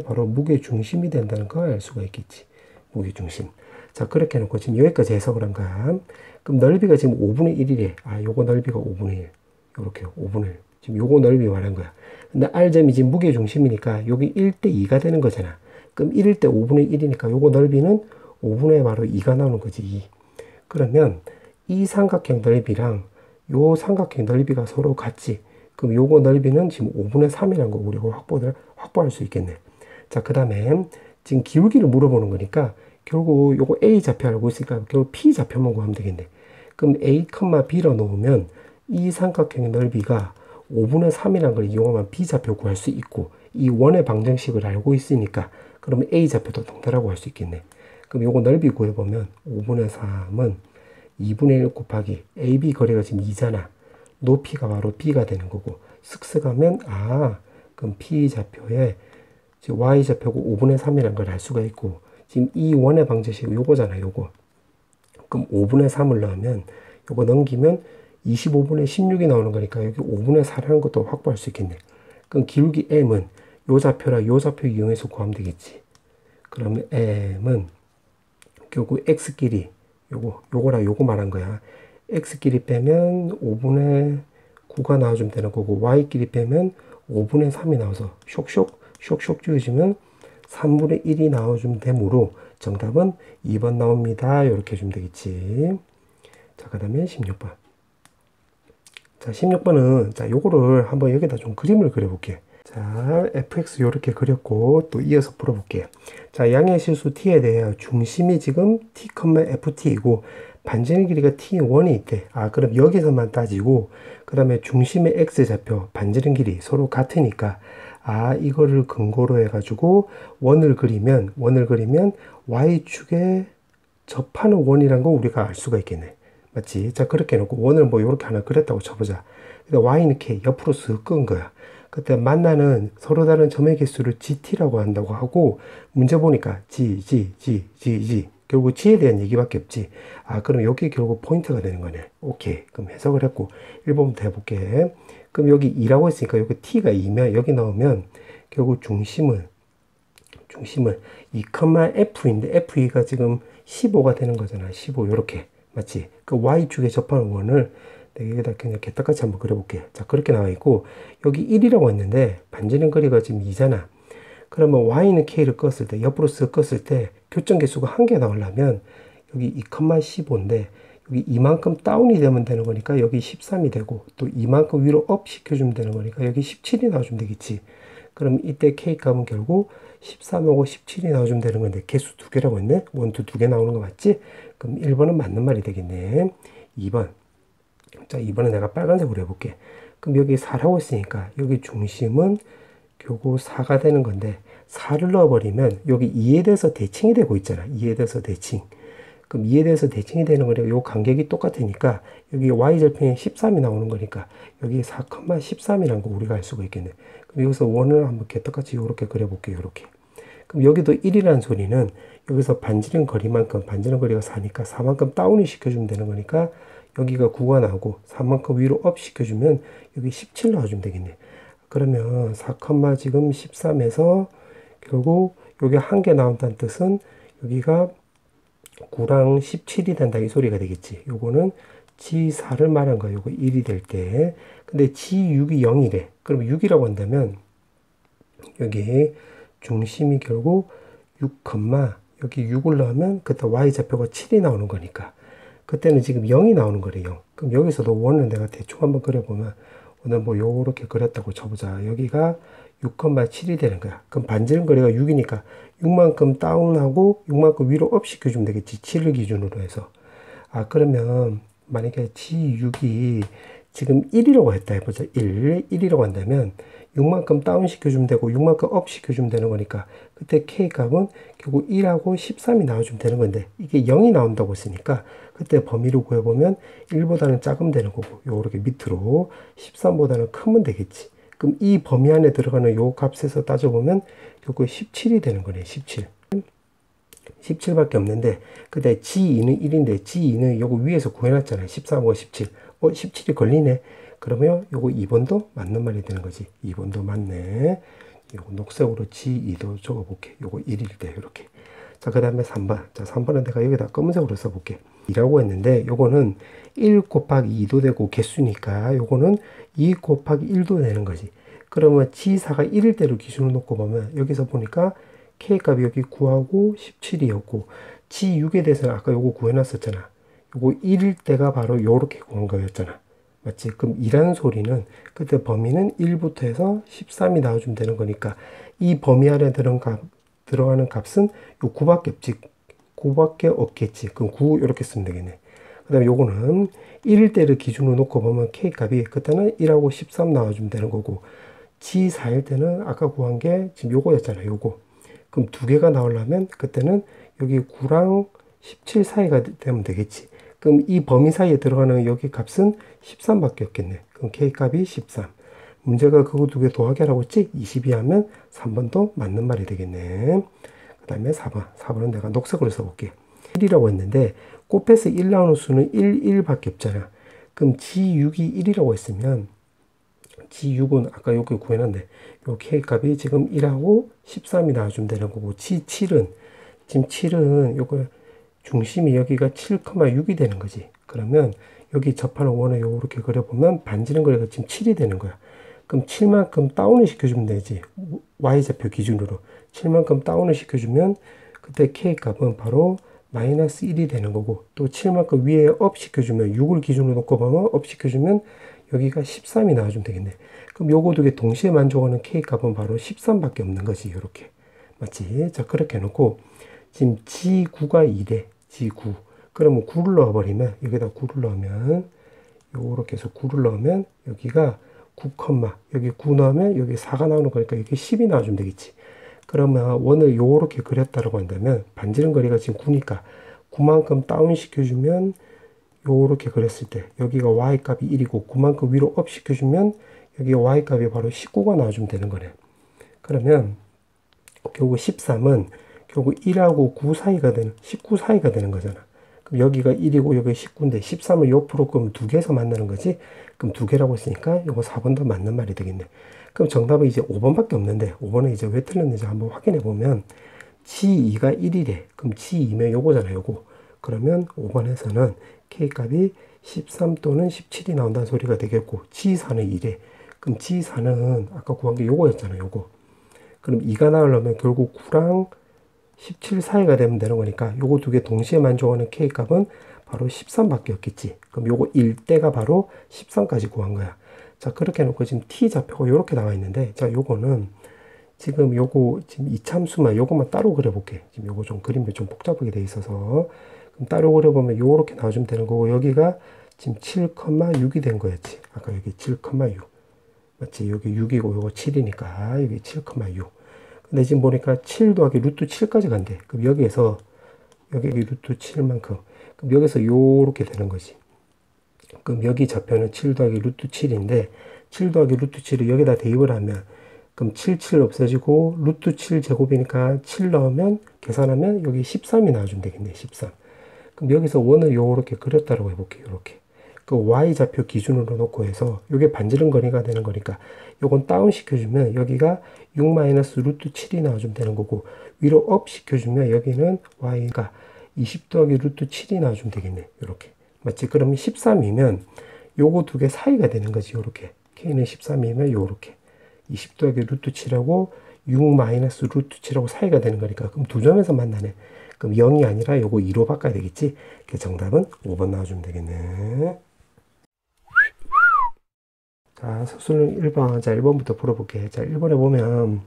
바로 무게중심이 된다는 걸 알 수가 있겠지. 무게중심. 자, 그렇게 해놓고 지금 여기까지 해석을 한 거야. 그럼 넓이가 지금 5분의 1이래. 아, 요거 넓이가 5분의 1. 요렇게 5분의 1. 지금 요거 넓이 말한 거야. 근데 R점이 지금 무게중심이니까 여기 1대 2가 되는 거잖아. 그럼 1일 때 5분의 1이니까 요거 넓이는 5분의 바로 2가 나오는 거지. 2. 그러면 이 삼각형 넓이랑 요 삼각형 넓이가 서로 같지. 그럼 요거 넓이는 지금 5분의 3이라는 거 우리가 확보할 수 있겠네. 자, 그 다음에 지금 기울기를 물어보는 거니까 결국 요거 A 좌표 알고 있으니까 결국 P 좌표만 구하면 되겠네. 그럼 A, B로 놓으면 이 삼각형의 넓이가 5분의 3이라는 걸 이용하면 B 좌표 구할 수 있고 이 원의 방정식을 알고 있으니까 그러면 A 좌표도 동일하고 할 수 있겠네. 그럼 요거 넓이 구해보면 5분의 3은 2분의 1 곱하기 AB 거리가 지금 2잖아. 높이가 바로 B가 되는 거고 쓱쓱하면 아, 그럼 P 좌표에 Y 좌표고 5분의 3이라는 걸 알 수가 있고 지금 이 원의 방정식이 요거잖아. 요거. 그럼 5분의 3을 넣으면 요거 넘기면 25분의 16이 나오는 거니까 여기 5분의 4라는 것도 확보할 수 있겠네. 그럼 기울기 M은 요 좌표랑 요 좌표 이용해서 구하면 되겠지. 그러면 M은 결국 X끼리 요거랑 요거 말한 거야. X끼리 빼면 5분의 9가 나와주면 되는 거고 Y끼리 빼면 5분의 3이 나와서 쇽 지어주면 3분의 1이 나와주면 되므로 정답은 2번 나옵니다. 이렇게 해주면 되겠지. 자, 그 다음에 16번. 자, 16번은 자, 요거를 한번 여기다 좀 그림을 그려볼게. 자, fx 요렇게 그렸고 또 이어서 풀어볼게요. 자, 양의 실수 t에 대해 중심이 지금 t, ft이고 반지름 길이가 t1이 있대. 아, 그럼 여기서만 따지고 그 다음에 중심의 x좌표, 반지름 길이 서로 같으니까 아, 이거를 근거로 해가지고 원을 그리면 y축에 접하는 원이란 거 우리가 알 수가 있겠네. 맞지? 자, 그렇게 해놓고 원을 뭐 이렇게 하나 그렸다고 쳐보자. 근데 y는 k 옆으로 쓱 끄은 거야. 그때 만나는 서로 다른 점의 개수를 GT라고 한다고 하고 문제 보니까 G 결국 g에 대한 얘기밖에 없지. 아, 그럼 여기 결국 포인트가 되는 거네. 오케이. 그럼 해석을 했고 1번부터 해볼게. 그럼 여기 2라고 했으니까 여기 t가 2면 여기 넣으면 결국 중심은 2,f인데 f2가 지금 15가 되는 거잖아. 15 요렇게 맞지? 그 y축에 접하는 원을 내가 여기다 그냥 개떡같이 한번 그려볼게. 자, 그렇게 나와 있고 여기 1이라고 했는데 반지름 거리가 지금 2잖아. 그러면 y는 k를 껐을 때 옆으로 쓱 껐을 때 교점 개수가 한 개 나오려면 여기 2,15인데 여기 이만큼 다운이 되면 되는 거니까 여기 13이 되고 또 이만큼 위로 업 시켜주면 되는 거니까 여기 17이 나와주면 되겠지. 그럼 이때 k 값은 결국 13하고 17이 나와주면 되는 건데 개수 두 개라고 했네. 원투 두 개 나오는 거 맞지? 그럼 1번은 맞는 말이 되겠네. 2번. 자, 2번은 내가 빨간색으로 해볼게. 그럼 여기 4라고 했으니까 여기 중심은 결국 4가 되는 건데 4를 넣어버리면 여기 2에 대해서 대칭이 되고 있잖아. 2에 대해서 대칭. 그럼 2에 대해서 대칭이 되는 거니까 요 간격이 똑같으니까 여기 y절편에 13이 나오는 거니까 여기 4,13이라는 거 우리가 알 수가 있겠네. 그럼 여기서 원을 한번 개떡같이 요렇게 그려볼게요. 요렇게. 그럼 여기도 1이라는 소리는 여기서 반지름 거리만큼 반지름 거리가 4니까 4만큼 다운이 시켜주면 되는 거니까 여기가 9가 나오고 4만큼 위로 업 시켜주면 여기 17 나와주면 되겠네. 그러면 4, 지금 13에서 결국 여기 한 개 나온다는 뜻은 여기가 9랑 17이 된다 이 소리가 되겠지. 요거는 G4를 말한 거야. 요거 1이 될 때. 근데 G6이 0이래. 그럼 6이라고 한다면 여기 중심이 결국 6, 여기 6을 넣으면 그때 y좌표가 7이 나오는 거니까 그때는 지금 0이 나오는 거래. 0. 그럼 여기서도 원을 내가 대충 한번 그려보면 오늘 뭐 요렇게 그렸다고 쳐보자. 여기가 6,7이 되는 거야. 그럼 반지름 거리가 6이니까 6만큼 다운하고 6만큼 위로 업 시켜주면 되겠지. 7을 기준으로 해서. 아, 그러면 만약에 G6이 지금 1이라고 했다 해보자. 1이라고 한다면 6만큼 다운 시켜주면 되고 6만큼 업 시켜주면 되는 거니까 그때 K 값은 결국 1하고 13이 나와주면 되는 건데 이게 0이 나온다고 했으니까 그때 범위를 구해보면 1보다는 작으면 되는 거고 요렇게 밑으로 13보다는 크면 되겠지. 그럼 이 범위 안에 들어가는 요 값에서 따져보면 결국 17이 되는 거네. 17. 17밖에 없는데 그때 G2는 1인데 G2는 요거 위에서 구해놨잖아요. 13하고 17. 17이 걸리네. 그러면 요거 2번도 맞는 말이 되는 거지. 2번도 맞네. 요거 녹색으로 G2도 적어볼게. 요거 1일 때 이렇게. 자, 그 다음에 3번. 자, 3번은 내가 여기다 검은색으로 써볼게. 2라고 했는데 요거는 1 곱하기 2도 되고 개수니까 요거는 2 곱하기 1도 되는 거지. 그러면 G4가 1일 때로 기준을 놓고 보면 여기서 보니까 K값이 여기 9하고 17이었고 G6에 대해서는 아까 요거 구해놨었잖아. 요거 1일 때가 바로 요렇게 구한 거였잖아. 맞지? 그럼 2라는 소리는 그때 범위는 1부터 해서 13이 나와주면 되는 거니까 이 범위 안에 들어가는 값은 요 9밖에 없지. 9밖에 없겠지. 그럼 9 이렇게 쓰면 되겠네. 그 다음에 요거는 1일 때를 기준으로 놓고 보면 K값이 그때는 1하고 13 나와주면 되는 거고 G4일 때는 아까 구한 게 지금 요거였잖아요. 요거. 그럼 두 개가 나오려면 그때는 여기 9랑 17 사이가 되면 되겠지. 그럼 이 범위 사이에 들어가는 여기 값은 13밖에 없겠네. 그럼 K값이 13. 문제가 그거 두 개 더하기 하라고 했지? 22 하면 3번도 맞는 말이 되겠네. 그 다음에 4번. 4번은 내가 녹색으로 써볼게. 1이라고 했는데 곱해서 1 나오는 수는 1, 1밖에 없잖아. 그럼 G6이 1이라고 했으면 G6은 아까 여기 구해놨네. 요 K값이 지금 1하고 13이 나와주면 되는 거고 G7은 지금 7은 요거 중심이 여기가 7,6이 되는 거지. 그러면 여기 접하는 원을 요렇게 그려보면 반지름 거리가 지금 7이 되는 거야. 그럼 7만큼 다운을 시켜주면 되지. Y좌표 기준으로 7만큼 다운을 시켜주면 그때 K값은 바로 마이너스 1이 되는 거고 또 7만큼 위에 업 시켜주면 6을 기준으로 놓고 보면 업 시켜주면 여기가 13이 나와주면 되겠네. 그럼 요거 두 개 동시에 만족하는 K값은 바로 13밖에 없는 거지. 요렇게. 맞지? 자, 그렇게 해놓고 지금 G9가 2래. G9. 그러면 9를 넣어버리면 여기다 9를 넣으면 요렇게 해서 9를 넣으면 여기가 9, 여기 9 넣으면 여기 4가 나오는 거니까 여기 10이 나와주면 되겠지. 그러면 원을 요렇게 그렸다고 한다면 반지름 거리가 지금 9니까 9만큼 다운 시켜주면 요렇게 그렸을 때 여기가 y값이 1이고 9만큼 위로 업 시켜주면 여기 y값이 바로 19가 나와주면 되는 거네. 그러면 결국 13은 결국 1하고 9 사이가 되는, 19 사이가 되는 거잖아. 그럼 여기가 1이고 여기가 19인데 13을 옆으로 끄면 두 개에서 만나는 거지. 그럼 두 개라고 했으니까 이거 4번 더 맞는 말이 되겠네. 그럼 정답은 이제 5번밖에 없는데 5번은 이제 왜 틀렸는지 한번 확인해 보면 G2가 1이래. 그럼 G2면 요거잖아, 요거. 그러면 5번에서는 K값이 13 또는 17이 나온다는 소리가 되겠고, G4는 2래. 그럼 G4는 아까 구한 게 요거였잖아, 요거. 그럼 2가 나오려면 결국 9랑 17 사이가 되면 되는 거니까 요거 두 개 동시에 만족하는 K값은 바로 13밖에 없겠지. 그럼 요거 1대가 바로 13까지 구한 거야. 자, 그렇게 해놓고 지금 T 좌표가 요렇게 나와 있는데, 자, 요거는 지금 요거 지금 이참수만 요것만 따로 그려볼게. 지금 요거 좀 그림이 좀 복잡하게 돼 있어서 그럼 따로 그려보면 요렇게 나와주면 되는 거고, 여기가 지금 7,6이 된 거였지. 아까 여기 7,6 맞지? 여기 6이고 요거 7이니까 여기 7,6. 근데 지금 보니까 7 더하기 루트 7까지 간대. 그럼 여기에서 여기 루트 7만큼, 그럼 여기서 요렇게 되는 거지. 그럼 여기 좌표는 7 더하기 루트 7인데 7 더하기 루트 7을 여기다 대입을 하면, 그럼 7, 7 없어지고 루트 7 제곱이니까 7 넣으면 계산하면 여기 13이 나와주면 되겠네. 13. 그럼 여기서 원을 요렇게 그렸다라고 해볼게요. 요렇게. 그 y좌표 기준으로 놓고 해서 요게 반지름거리가 되는 거니까 요건 다운 시켜주면 여기가 6 마이너스 루트 7이 나와주면 되는 거고, 위로 업 시켜주면 여기는 y가 20 더하기 루트 7이 나와주면 되겠네. 요렇게. 맞지? 그러면 13이면 요거 두 개 사이가 되는 거지. 요렇게. k는 13이면 요렇게. 20 더하기 루트 7하고 6 마이너스 루트 7하고 사이가 되는 거니까 그럼 두 점에서 만나네. 그럼 0이 아니라 요거 2로 바꿔야 되겠지. 그 정답은 5번 나와주면 되겠네. 자, 서술형 1번. 자, 1번부터 풀어볼게. 자, 1번에 보면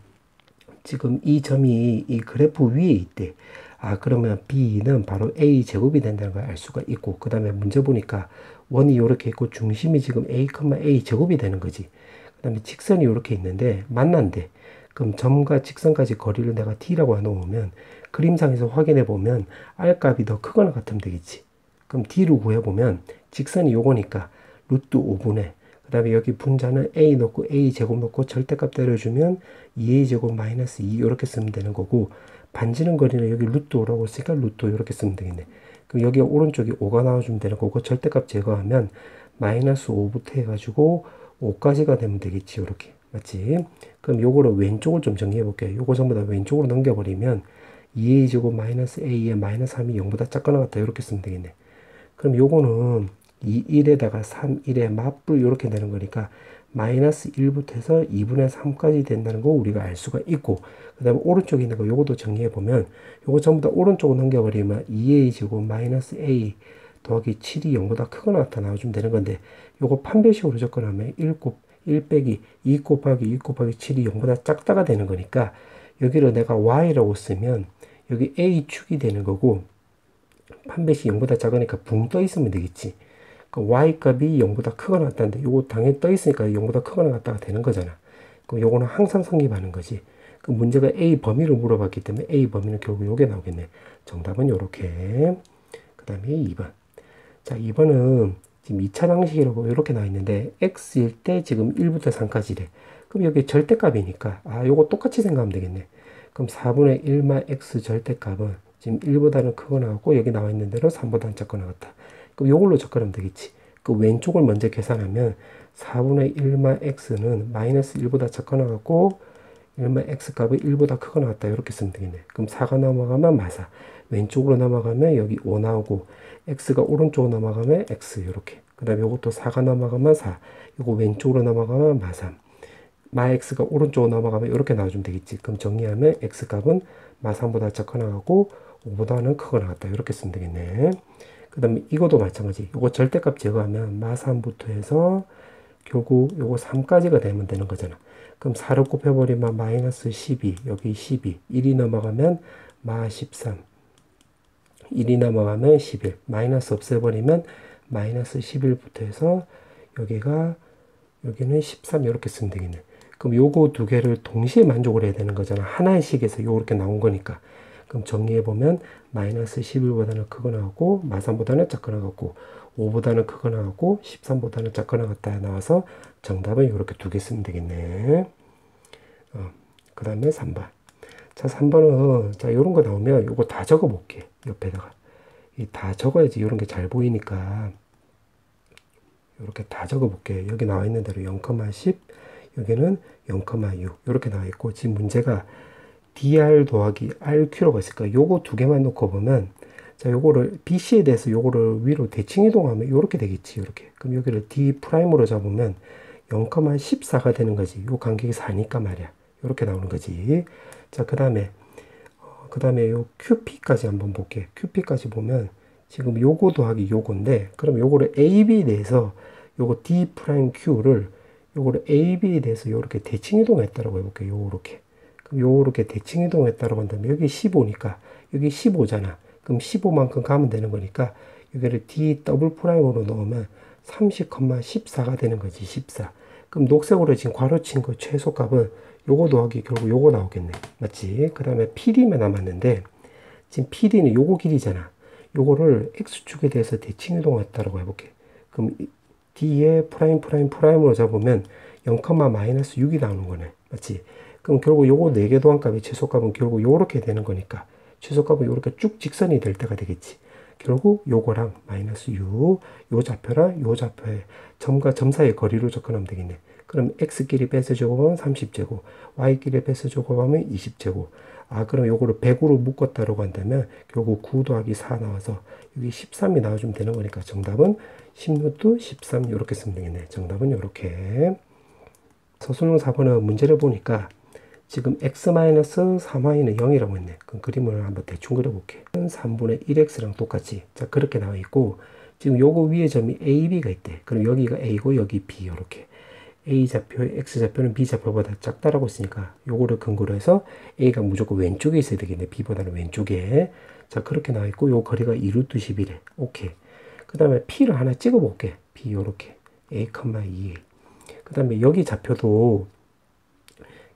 지금 이 점이 이 그래프 위에 있대. 아, 그러면 B는 바로 A 제곱이 된다는 걸 알 수가 있고, 그 다음에 문제 보니까 원이 이렇게 있고 중심이 지금 A, A 제곱이 되는 거지. 그 다음에 직선이 이렇게 있는데 만난대. 그럼 점과 직선까지 거리를 내가 D라고 해놓으면 그림상에서 확인해 보면 R값이 더 크거나 같으면 되겠지. 그럼 D로 구해보면 직선이 요거니까 루트 5분의, 그 다음에 여기 분자는 A 넣고 A 제곱 넣고 절대값 때려주면 2A 제곱 마이너스 2 이렇게 쓰면 되는 거고, 반지름 거리는 여기 루트 5라고 했으니까 루트 5 이렇게 쓰면 되겠네. 그럼 여기 오른쪽이 5가 나와주면 되는 거고, 절대값 제거하면 마이너스 5부터 해가지고 5까지가 되면 되겠지. 이렇게. 맞지? 그럼 요거를 왼쪽을 좀 정리해 볼게요. 요거 전부 다 왼쪽으로 넘겨버리면 2A 제곱 마이너스 A의 마이너스 3이 0보다 작거나 같다. 이렇게 쓰면 되겠네. 그럼 요거는 2, 1에다가 3, 1에 맞불 이렇게 되는 거니까 마이너스 1부터 해서 2분의 3까지 된다는 거 우리가 알 수가 있고, 그 다음에 오른쪽에 있는 거 요것도 정리해 보면 요거 전부 다 오른쪽으로 넘겨버리면 2A 제곱 마이너스 A 더하기 7이 0보다 크거나 같다 나와주면 되는 건데, 요거 판별식으로 접근하면 1 빼기 2 곱하기 2 곱하기 7이 0보다 작다가 되는 거니까 여기를 내가 Y라고 쓰면 여기 A축이 되는 거고, 판별식 0보다 작으니까 붕 떠 있으면 되겠지. Y값이 0보다 크거나 같다는데 요거 당연히 떠 있으니까 0보다 크거나 같다가 되는 거잖아. 그럼 요거는 항상 성립하는 거지. 그 문제가 A 범위를 물어봤기 때문에 A 범위는 결국 요게 나오겠네. 정답은 요렇게. 그 다음에 2번. 자, 2번은 지금 2차 방식이라고 이렇게 나와 있는데 X일 때 지금 1부터 3까지래. 그럼 여기 절대값이니까 아, 요거 똑같이 생각하면 되겠네. 그럼 4분의 1마 X 절대값은 지금 1보다는 크거나 같고 여기 나와 있는 대로 3보다는 작거나 같다. 그럼 요걸로 접근하면 되겠지. 그 왼쪽을 먼저 계산하면 4분의 1마 x는 마이너스 1보다 작거나 같고 1마 x 값이 1보다 크거나 같다. 이렇게 쓰면 되겠네. 그럼 4가 넘어가면 마사. 왼쪽으로 넘어가면 여기 5 나오고 x가 오른쪽으로 넘어가면 x 이렇게. 그 다음에 요것도 4가 넘어가면 4. 요거 왼쪽으로 넘어가면 마3. 마 x가 오른쪽으로 넘어가면 이렇게 나와주면 되겠지. 그럼 정리하면 x 값은 마3보다 작거나 같고 5보다는 크거나 같다. 이렇게 쓰면 되겠네. 그 다음에 이것도 마찬가지. 요거 절대값 제거하면 마3부터 해서 결국 요거 3까지가 되면 되는 거잖아. 그럼 4를 곱해버리면 마이너스 12, 여기 12, 1이 넘어가면 마13, 1이 넘어가면 11, 마이너스 없애버리면 마이너스 11부터 해서 여기는 13 이렇게 쓰면 되겠네. 그럼 요거 두 개를 동시에 만족을 해야 되는 거잖아. 하나의 식에서 요렇게 나온 거니까. 그럼 정리해보면 마이너스 11보다는 크거나 같고 마3보다는 작거나 같고 5보다는 크거나 같고 13보다는 작거나 같다 나와서 정답은 이렇게 두 개 쓰면 되겠네. 그 다음에 3번. 자, 자, 3번은, 자, 요런 거 나오면 요거 다 적어 볼게. 옆에다가. 이 다 적어야지 요런 게 잘 보이니까. 요렇게 다 적어 볼게. 여기 나와 있는 대로 0,10, 여기는 0,6. 요렇게 나와 있고, 지금 문제가 dr 더하기 rq로가 있을까? 요거 두 개만 놓고 보면, 자, 요거를, bc에 대해서 요거를 위로 대칭 이동하면 요렇게 되겠지. 요렇게. 그럼 여기를 d'으로 잡으면 0,14가 되는 거지. 요 간격이 4니까 말이야. 요렇게 나오는 거지. 자, 그 다음에 요 QP까지 한번 볼게. QP까지 보면 지금 요거 더하기 요건데, 그럼 요거를 AB에 대해서 요거 D'Q를 요거를 AB에 대해서 요렇게 대칭 이동했다라고 해볼게요. 요렇게. 그럼 요렇게 대칭 이동했다라고 한다면 여기 15니까 여기 15잖아. 그럼 15만큼 가면 되는 거니까 여기를 D 더블 프라임으로 넣으면 30,14가 되는 거지. 14. 그럼 녹색으로 지금 괄호친 거 최소값은 요거 더하기 결국 요거 나오겠네. 맞지? 그 다음에 PD만 남았는데 지금 PD는 요거 길이잖아. 요거를 X축에 대해서 대칭 이동했다라고 해볼게. 그럼 D에 프라임으로 잡으면 0,-6이 나오는 거네. 맞지? 그럼 결국 요거 4개 도안값의 최소값은 결국 요렇게 되는 거니까 최소값은 요렇게 쭉 직선이 될 때가 되겠지. 결국 요거랑 -6, 요 좌표랑 요 좌표의 점과 점 사이의 거리로 접근하면 되겠네. 그럼 x끼리 뺏어 제곱하면 30제곱, y끼리 뺏어 제곱하면 20제곱. 아, 그럼 요거를 100으로 묶었다라고 한다면 결국 9 더하기 4 나와서 여기 13이 나와주면 되는 거니까 정답은 16도 13 이렇게 쓰면 되겠네. 정답은 이렇게. 서술형 4번은 문제를 보니까 지금 x-3y는 0이라고 했네. 그럼 그림을 한번 대충 그려볼게. 3분의 1x랑 똑같이. 자, 그렇게 나와 있고, 지금 요거 위에 점이 a, b가 있대. 그럼 여기가 a고 여기 b, 이렇게. a 좌표의 x 좌표는 b 좌표보다 작다라고 했으니까 요거를 근거로 해서 a가 무조건 왼쪽에 있어야 되겠네. b보다는 왼쪽에. 자, 그렇게 나와 있고, 요 거리가 2루트 11이래. 오케이. 그 다음에 p를 하나 찍어볼게. b 요렇게. a, 2. 그 다음에 여기 좌표도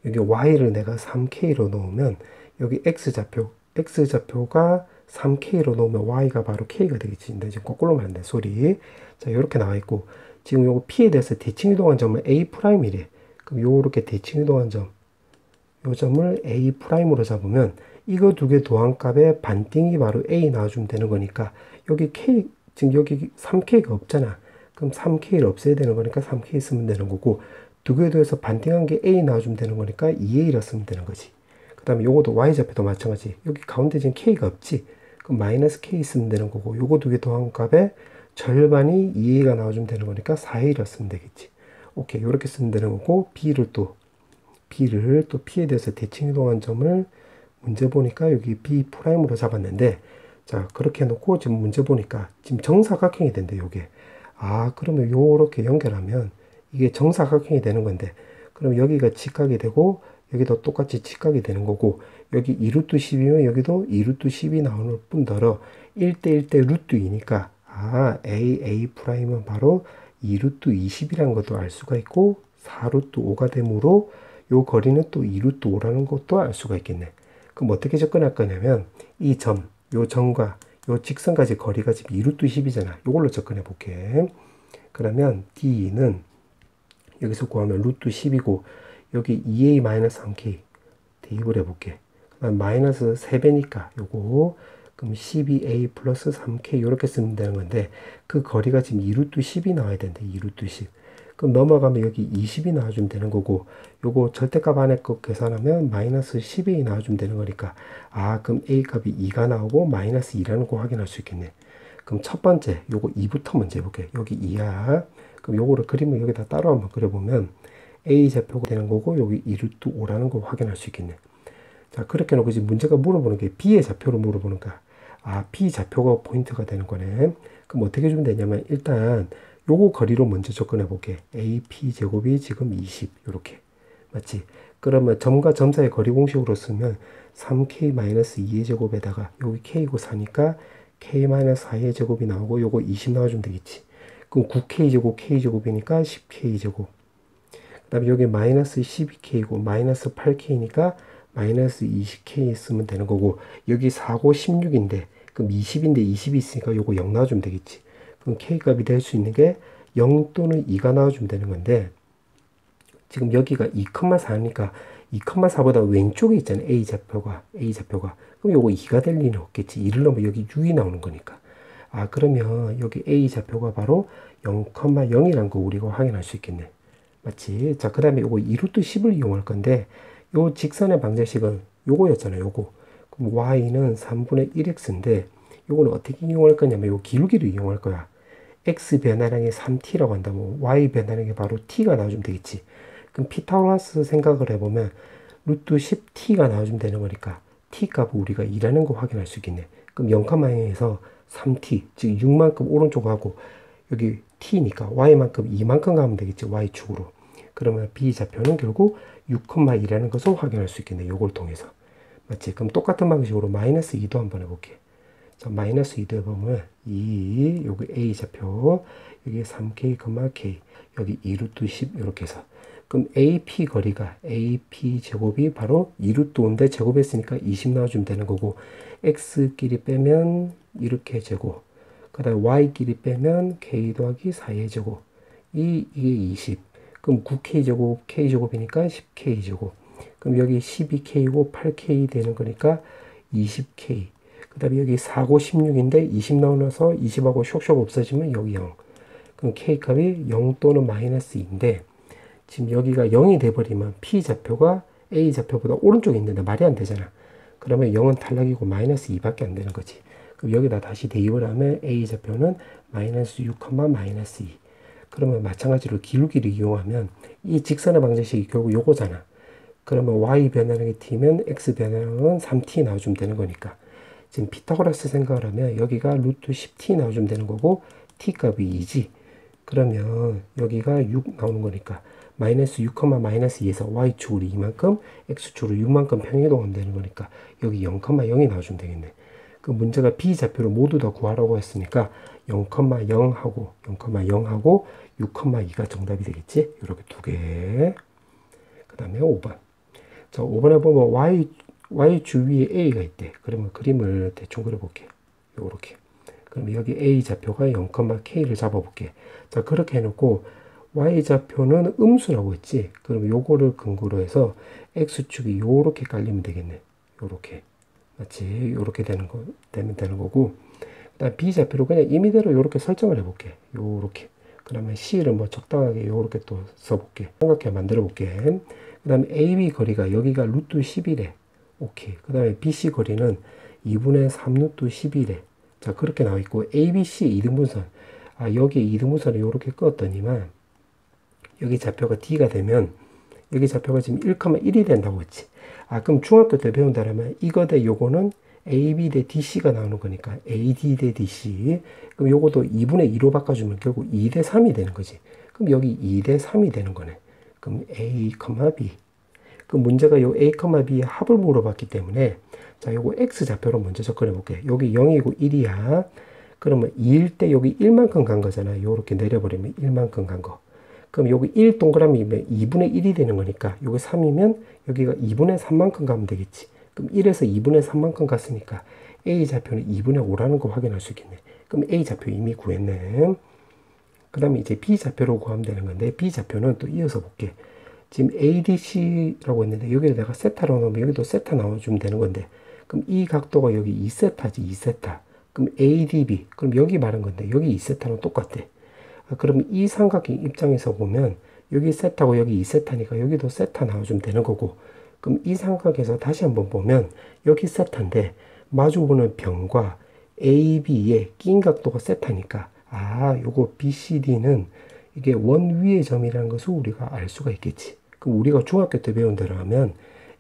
여기 y를 내가 3k로 놓으면 여기 x좌표가 3k로 놓으면 y가 바로 k가 되겠지. 근데 지금 거꾸로 하면 안 돼. 소리. 자, 이렇게 나와 있고 지금 요거 p에 대해서 대칭 이동한 점을 a'이래. 그럼 요렇게 대칭 이동한 점, 요 점을 a'으로 잡으면 이거 두 개 도안값의 반띵이 바로 a 나와주면 되는 거니까 여기 k, 지금 여기 3k가 없잖아. 그럼 3k를 없애야 되는 거니까 3k 쓰면 되는 거고, 두 개 더해서 반띵한 게 a 나와주면 되는 거니까 2a라 쓰면 되는 거지. 그 다음에 요것도 y좌표도 마찬가지. 여기 가운데 지금 k가 없지. 그럼 마이너스 k 쓰면 되는 거고, 요거 두 개 더한 값의 절반이 2a가 나와주면 되는 거니까 4a라 쓰면 되겠지. 오케이. 요렇게 쓰면 되는 거고, b를 또 p에 대해서 대칭 이동한 점을 문제 보니까 여기 b'으로 잡았는데, 자, 그렇게 해놓고 지금 문제 보니까 지금 정사각형이 된대, 요게. 아, 그러면 요렇게 연결하면 이게 정사각형이 되는 건데, 그럼 여기가 직각이 되고 여기도 똑같이 직각이 되는 거고, 여기 2루트 10이면 여기도 2루트 10이 나오는 뿐더러 1대1대 루트 2니까 아, a''은 바로 2루트 20이라는 것도 알 수가 있고 4루트 5가 되므로 요 거리는 또 2루트 5라는 것도 알 수가 있겠네. 그럼 어떻게 접근할 거냐면 이 점, 요 점과 요 직선까지 거리가 지금 2루트 10이잖아. 요걸로 접근해 볼게. 그러면 D는 여기서 구하면 루트 10이고 여기 2a-3k 대입을 해볼게. 그다음 마이너스 3배니까 요거 그럼 12a 플러스 3k 이렇게 쓰면 되는 건데, 그 거리가 지금 2루트 10이 나와야 되는데 2루트 10. 그럼 넘어가면 여기 20이 나와주면 되는 거고, 요거 절대값 안에 거 계산하면 마이너스 12이 나와주면 되는 거니까, 아, 그럼 a 값이 2가 나오고 마이너스 2라는 거 확인할 수 있겠네. 그럼 첫 번째 요거 2부터 먼저 해볼게. 여기 2야. 그럼 요거를 그림을 여기다 따로 한번 그려보면 a 좌표가 되는 거고 여기 2루트 5라는 걸 확인할 수 있겠네. 자, 그렇게 해놓고 지금 문제가 물어보는 게 b의 좌표로 물어보는 거야. 아, b 좌표가 포인트가 되는 거네. 그럼 어떻게 해주면 되냐면 일단 요거 거리로 먼저 접근해 볼게. AP 제곱이 지금 20 요렇게 맞지? 그러면 점과 점 사이의 거리 공식으로 쓰면 3k-2의 제곱에다가 여기 k고 4니까 k-4의 제곱이 나오고 요거 20 나와주면 되겠지. 그럼 9k 제곱 k 제곱이니까 10k 제곱. 그 다음에 여기 마이너스 12k고 마이너스 8k니까 마이너스 20k 쓰면 되는 거고, 여기 4고 16인데 그럼 20인데 20이 있으니까 요거 0 나와주면 되겠지. 그럼 k 값이 될 수 있는 게 0 또는 2가 나와주면 되는 건데, 지금 여기가 2,4니까 2,4보다 왼쪽에 있잖아요. A좌표가. 그럼 요거 2가 될 리는 없겠지. 2를 넣으면 여기 6이 나오는 거니까. 아, 그러면 여기 A좌표가 바로 0,0이란 거 우리가 확인할 수 있겠네. 맞지? 자, 그 다음에 요거 2루트 10을 이용할 건데, 요 직선의 방정식은 요거였잖아요. 요거. 그럼 y는 3분의 1x인데, 요거는 어떻게 이용할 거냐면 요 기울기를 이용할 거야. x 변화량이 3t라고 한다면 y 변화량이 바로 t가 나와주면 되겠지. 그럼 피타고라스 생각을 해보면 루트 10t가 나와주면 되는 거니까 t 값을 우리가 2라는 거 확인할 수 있겠네. 그럼 0,0에서 3t, 즉 6만큼 오른쪽 하고 여기 t니까 y만큼 2만큼 가면 되겠지. y축으로. 그러면 b좌표는 결국 6,2라는 것을 확인할 수 있겠네. 요걸 통해서. 맞지? 그럼 똑같은 방식으로 마이너스 2도 한번 해볼게. 자, 마이너스 2도 해보면 2, 여기 A좌표, 여기 3K, K, 여기 2루트 10 이렇게 해서. 그럼 AP 거리가 AP 제곱이 바로 2루트 5인데 제곱했으니까 20 나와주면 되는 거고, X끼리 빼면 이렇게 제곱, 그 다음에 Y끼리 빼면 K 더하기 4의 제곱, 이게 20. 그럼 9K 제곱, K 제곱이니까 10K 제곱. 그럼 여기 12K고 8K 되는 거니까 20K. 그 다음에 여기 4고 16인데 20 나오면서 20하고 쇽쇽 없어지면 여기 0. 그럼 K값이 0 또는 마이너스 2인데 지금 여기가 0이 돼버리면 P좌표가 A좌표보다 오른쪽에 있는데 말이 안 되잖아. 그러면 0은 탈락이고 마이너스 2밖에 안 되는 거지. 그럼 여기다 다시 대입을 하면 A좌표는 마이너스 6, 마이너스 2. 그러면 마찬가지로 기울기를 이용하면 이 직선의 방정식이 결국 요거잖아. 그러면 Y 변화량이 T면 X 변화량은 3T 나와주면 되는 거니까. 지금 피타고라스 생각을 하면 여기가 루트 10t 나와주면 되는 거고 t 값이 2지. 그러면 여기가 6 나오는 거니까 마이너스 6, 마이너스 2에서 y축으로 2만큼 x축으로 6만큼 평행이동하면 되는 거니까 여기 0,0이 나와주면 되겠네. 그 문제가 b좌표를 모두 다 구하라고 했으니까 0,0하고 0,0하고 6,2가 정답이 되겠지. 이렇게 두 개. 그 다음에 5번. 자, 5번에 보면 y 주위에 a가 있대. 그러면 그림을 대충 그려볼게. 요렇게. 그러면 여기 a 좌표가 0,k를 잡아볼게. 자, 그렇게 해놓고 y 좌표는 음수라고 했지. 그러면 요거를 근거로 해서 x축이 요렇게 깔리면 되겠네. 요렇게. 맞지? 요렇게 되면 되는 거고. 그다음 b 좌표로 그냥 임의대로 요렇게 설정을 해볼게. 요렇게. 그러면 c를 뭐 적당하게 요렇게 또 써볼게. 삼각형 만들어 볼게. 그 다음에 AB 거리가 여기가 루트 11에 오케이. 그 다음에 BC 거리는 2분의 3루트 11에 자, 그렇게 나와 있고 ABC 2등분선. 아, 여기 2등분선을 이렇게 끄었더니만 여기 좌표가 D가 되면 여기 좌표가 지금 1,1이 된다고 했지. 아, 그럼 중학교 때 배운다면 이거 대 요거는 AB 대 DC가 나오는 거니까 AD 대 DC. 그럼 요것도 2분의 2로 바꿔주면 결국 2 대 3이 되는 거지. 그럼 여기 2 대 3이 되는 거네. 그럼 A, B. 그 문제가 요 A, B의 합을 물어봤기 때문에 자, 요거 X좌표로 먼저 접근해 볼게. 여기 0이고 1이야. 그러면 2일 때 여기 1만큼 간 거잖아. 요렇게 내려버리면 1만큼 간 거. 그럼 여기 1 동그라미면 2분의 1이 되는 거니까 요게 3이면 여기가 2분의 3만큼 가면 되겠지. 그럼 1에서 2분의 3만큼 갔으니까 A좌표는 2분의 5라는 거 확인할 수 있겠네. 그럼 A좌표 이미 구했네. 그 다음에 이제 B좌표로 구하면 되는 건데 B좌표는 또 이어서 볼게. 지금 ADC라고 했는데 여기를 내가 세타로 넣으면 여기도 세타 나와주면 되는 건데 그럼 이 각도가 여기 2세타지 2세타. 그럼 ADB 그럼 여기 말한 건데 여기 2세타는 똑같대. 아, 그러면 이 삼각형 입장에서 보면 여기 세타고 여기 2세타니까 여기도 세타 나와주면 되는 거고 그럼 이 삼각에서 다시 한번 보면 여기 세타인데 마주보는 변과 AB의 낀 각도가 세타니까 아, 요거 BCD는 이게 원 위의 점이라는 것을 우리가 알 수가 있겠지. 그럼 우리가 중학교 때 배운 대로 하면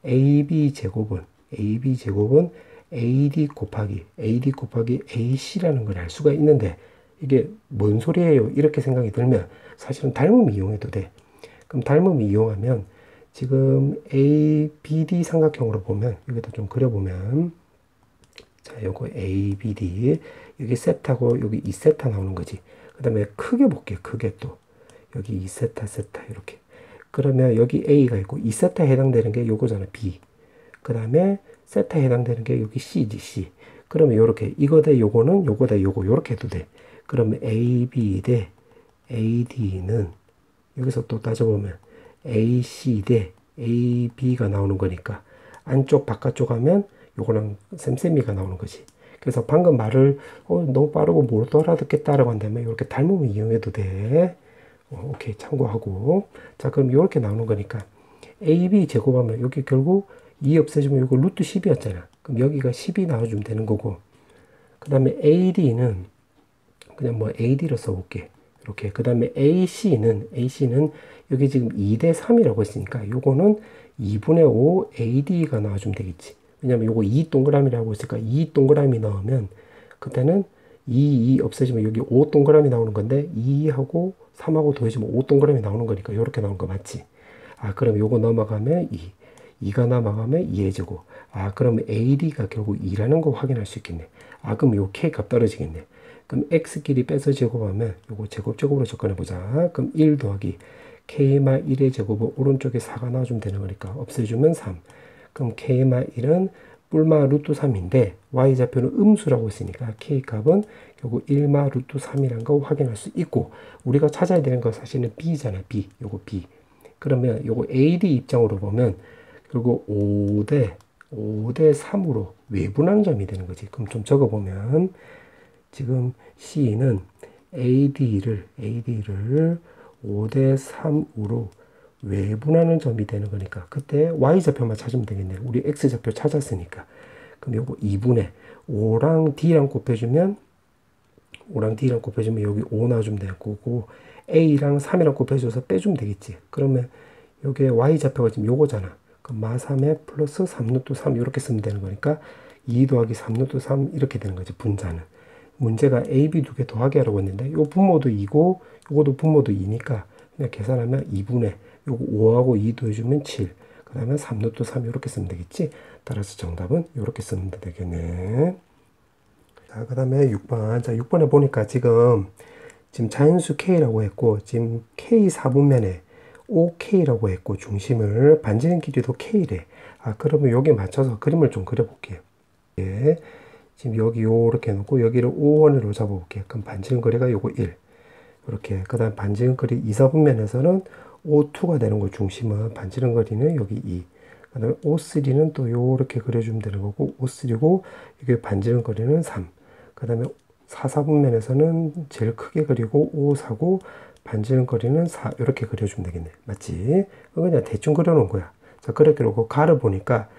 AB 제곱은 AD 곱하기 AC라는 걸 알 수가 있는데 이게 뭔 소리예요? 이렇게 생각이 들면 사실은 닮음 이용해도 돼. 그럼 닮음 이용하면 지금 ABD 삼각형으로 보면 여기다 좀 그려보면 자, 요거 ABD 여기 세타고 여기 2세타 나오는 거지. 그 다음에 크게 볼게. 크게 또 여기 2세타 세타 이렇게. 그러면 여기 A가 있고 2세타에 해당되는 게 요거잖아. B. 그 다음에 세타에 해당되는 게 여기 C지. C. 그러면 요렇게 이거 대 요거는 요거 대 요거 요렇게 해도 돼. 그러면 AB 대 AD는 여기서 또 따져보면 AC 대 AB가 나오는 거니까 안쪽 바깥쪽 하면 요거는 쌤쌤이가 나오는 거지. 그래서 방금 말을 너무 빠르고 못 알아듣겠다라고 한다면 이렇게 닮으면 이용해도 돼. 오케이, 참고하고. 자, 그럼 이렇게 나오는 거니까 AB 제곱하면 여기 결국 2 없애주면 이거 루트 10이었잖아. 그럼 여기가 10이 나와주면 되는 거고, 그 다음에 AD는 그냥 뭐 AD로 써볼게. 이렇게. 그 다음에 AC는 여기 지금 2대 3이라고 했으니까 요거는 2분의 5 AD가 나와주면 되겠지. 왜냐면 요거 2 동그라미라고 했으니까 2 동그라미 넣으면 그때는 2 없애지면 여기 5 동그라미 나오는 건데 2하고 3하고 더해지면 5 동그라미 나오는 거니까 요렇게 나오는 거 맞지? 아, 그럼 요거 넘어가면 2가 넘어가면 2의 제곱. 아, 그러면 AD가 결국 2라는 거 확인할 수 있겠네. 아, 그럼 요 K 값 떨어지겠네. 그럼 X끼리 빼서 제곱하면 요거 제곱적으로 접근해보자. 그럼 1 더하기 K마 1의 제곱은 오른쪽에 4가 나와주면 되는 거니까 없애주면 3. 그럼 K마 1은 뿔마 루트 3인데 Y좌표는 음수라고 했으니까 K값은 결국 1마 루트 3이라는 거 확인할 수 있고, 우리가 찾아야 되는 건 사실은 B잖아. B. 요거 B. 그러면 요거 AD 입장으로 보면 결국 5대 3으로 외분하는 점이 되는 거지. 그럼 좀 적어보면 지금 C는 AD를 5대 3으로 외분하는 점이 되는 거니까 그때 Y좌표만 찾으면 되겠네. 우리 X좌표 찾았으니까. 그럼 요거 2분의 5랑 D랑 곱해주면 여기 5 나와주면 될 거고, A랑 3이랑 곱해줘서 빼주면 되겠지. 그러면 요게 Y좌표가 지금 요거잖아. 그럼 마 3에 플러스 3루트 3 이렇게 쓰면 되는 거니까 2 더하기 3루트 3 이렇게 되는 거지, 분자는. 문제가 A, B 두 개 더하기 하라고 했는데 요 분모도 2고 요거도 분모도 2니까 그냥 계산하면 2분의 요거 5하고 2 더해주면 7. 그 다음에 3루트 3 이렇게 쓰면 되겠지. 따라서 정답은 이렇게 쓰면 되겠네. 자, 그 다음에 6번. 자, 6번에 보니까 지금 자연수 K라고 했고, 지금 K 4분면에 OK라고 했고, 중심을 반지름 길이도 K래. 아, 그러면 여기에 맞춰서 그림을 좀 그려볼게요. 예. 지금 여기 요렇게 놓고 여기를 5원으로 잡아볼게요. 그럼 반지름 거리가 요거 1. 이렇게. 그 다음 반지름 거리 2, 4분면에서는 O2가 되는 거, 중심은. 반지름 거리는 여기 2. 그 다음에 O3는 또 요렇게 그려주면 되는 거고, O3고, 이게 반지름 거리는 3. 그 다음에 4, 4분면에서는 제일 크게 그리고 5, 4고, 반지름 거리는 4. 이렇게 그려주면 되겠네. 맞지? 그냥 대충 그려놓은 거야. 자, 그렇게 놓고 가를 보니까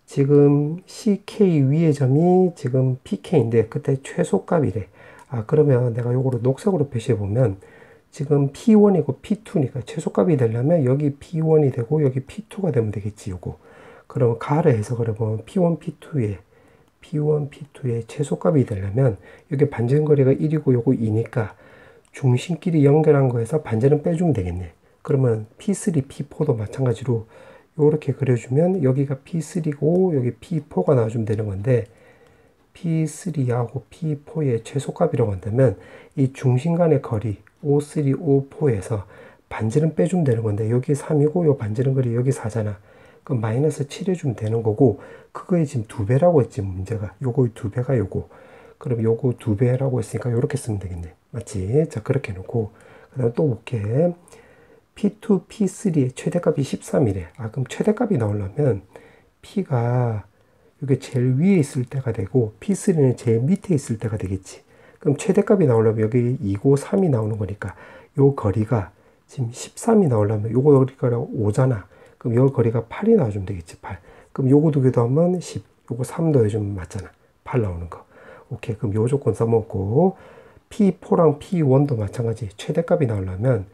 지금 CK 위의 점이 지금 PK인데 그때 최소값이래. 아, 그러면 내가 요거를 녹색으로 표시해보면 지금 P1이고 P2니까 최소값이 되려면 여기 P1이 되고 여기 P2가 되면 되겠지, 요거. 그러면 가를 해석을 해보면 P1, P2의 최소값이 되려면 여기 반지름 거리가 1이고 요거 2니까 중심끼리 연결한 거에서 반지름 빼주면 되겠네. 그러면 P3, P4도 마찬가지로 요렇게 그려주면 여기가 P3고 여기 P4가 나와주면 되는 건데, P3하고 P4의 최소값이라고 한다면 이 중심 간의 거리 O3, O4에서 반지름 빼주면 되는 건데 여기 3이고 요 반지름 거리 여기 4잖아. 그럼 마이너스 7 해주면 되는 거고, 그거에 지금 2배라고 했지, 문제가. 요거 2배가 요거. 그럼 요거 2배라고 했으니까 요렇게 쓰면 되겠네. 맞지? 자, 그렇게 해놓고 그 다음 또 볼게. P2, P3의 최대값이 13이래. 아, 그럼 최대값이 나오려면 P가 이게 제일 위에 있을 때가 되고 P3는 제일 밑에 있을 때가 되겠지. 그럼 최대값이 나오려면 여기 2고 3이 나오는 거니까 요 거리가 지금 13이 나오려면 요거 거리가 5잖아. 그럼 요 거리가 8이 나와주면 되겠지, 8. 그럼 요거 두 개 더하면 10. 요거 3 더해주면 맞잖아. 8 나오는 거. 오케이. 그럼 요 조건 써먹고 P4랑 P1도 마찬가지. 최대값이 나오려면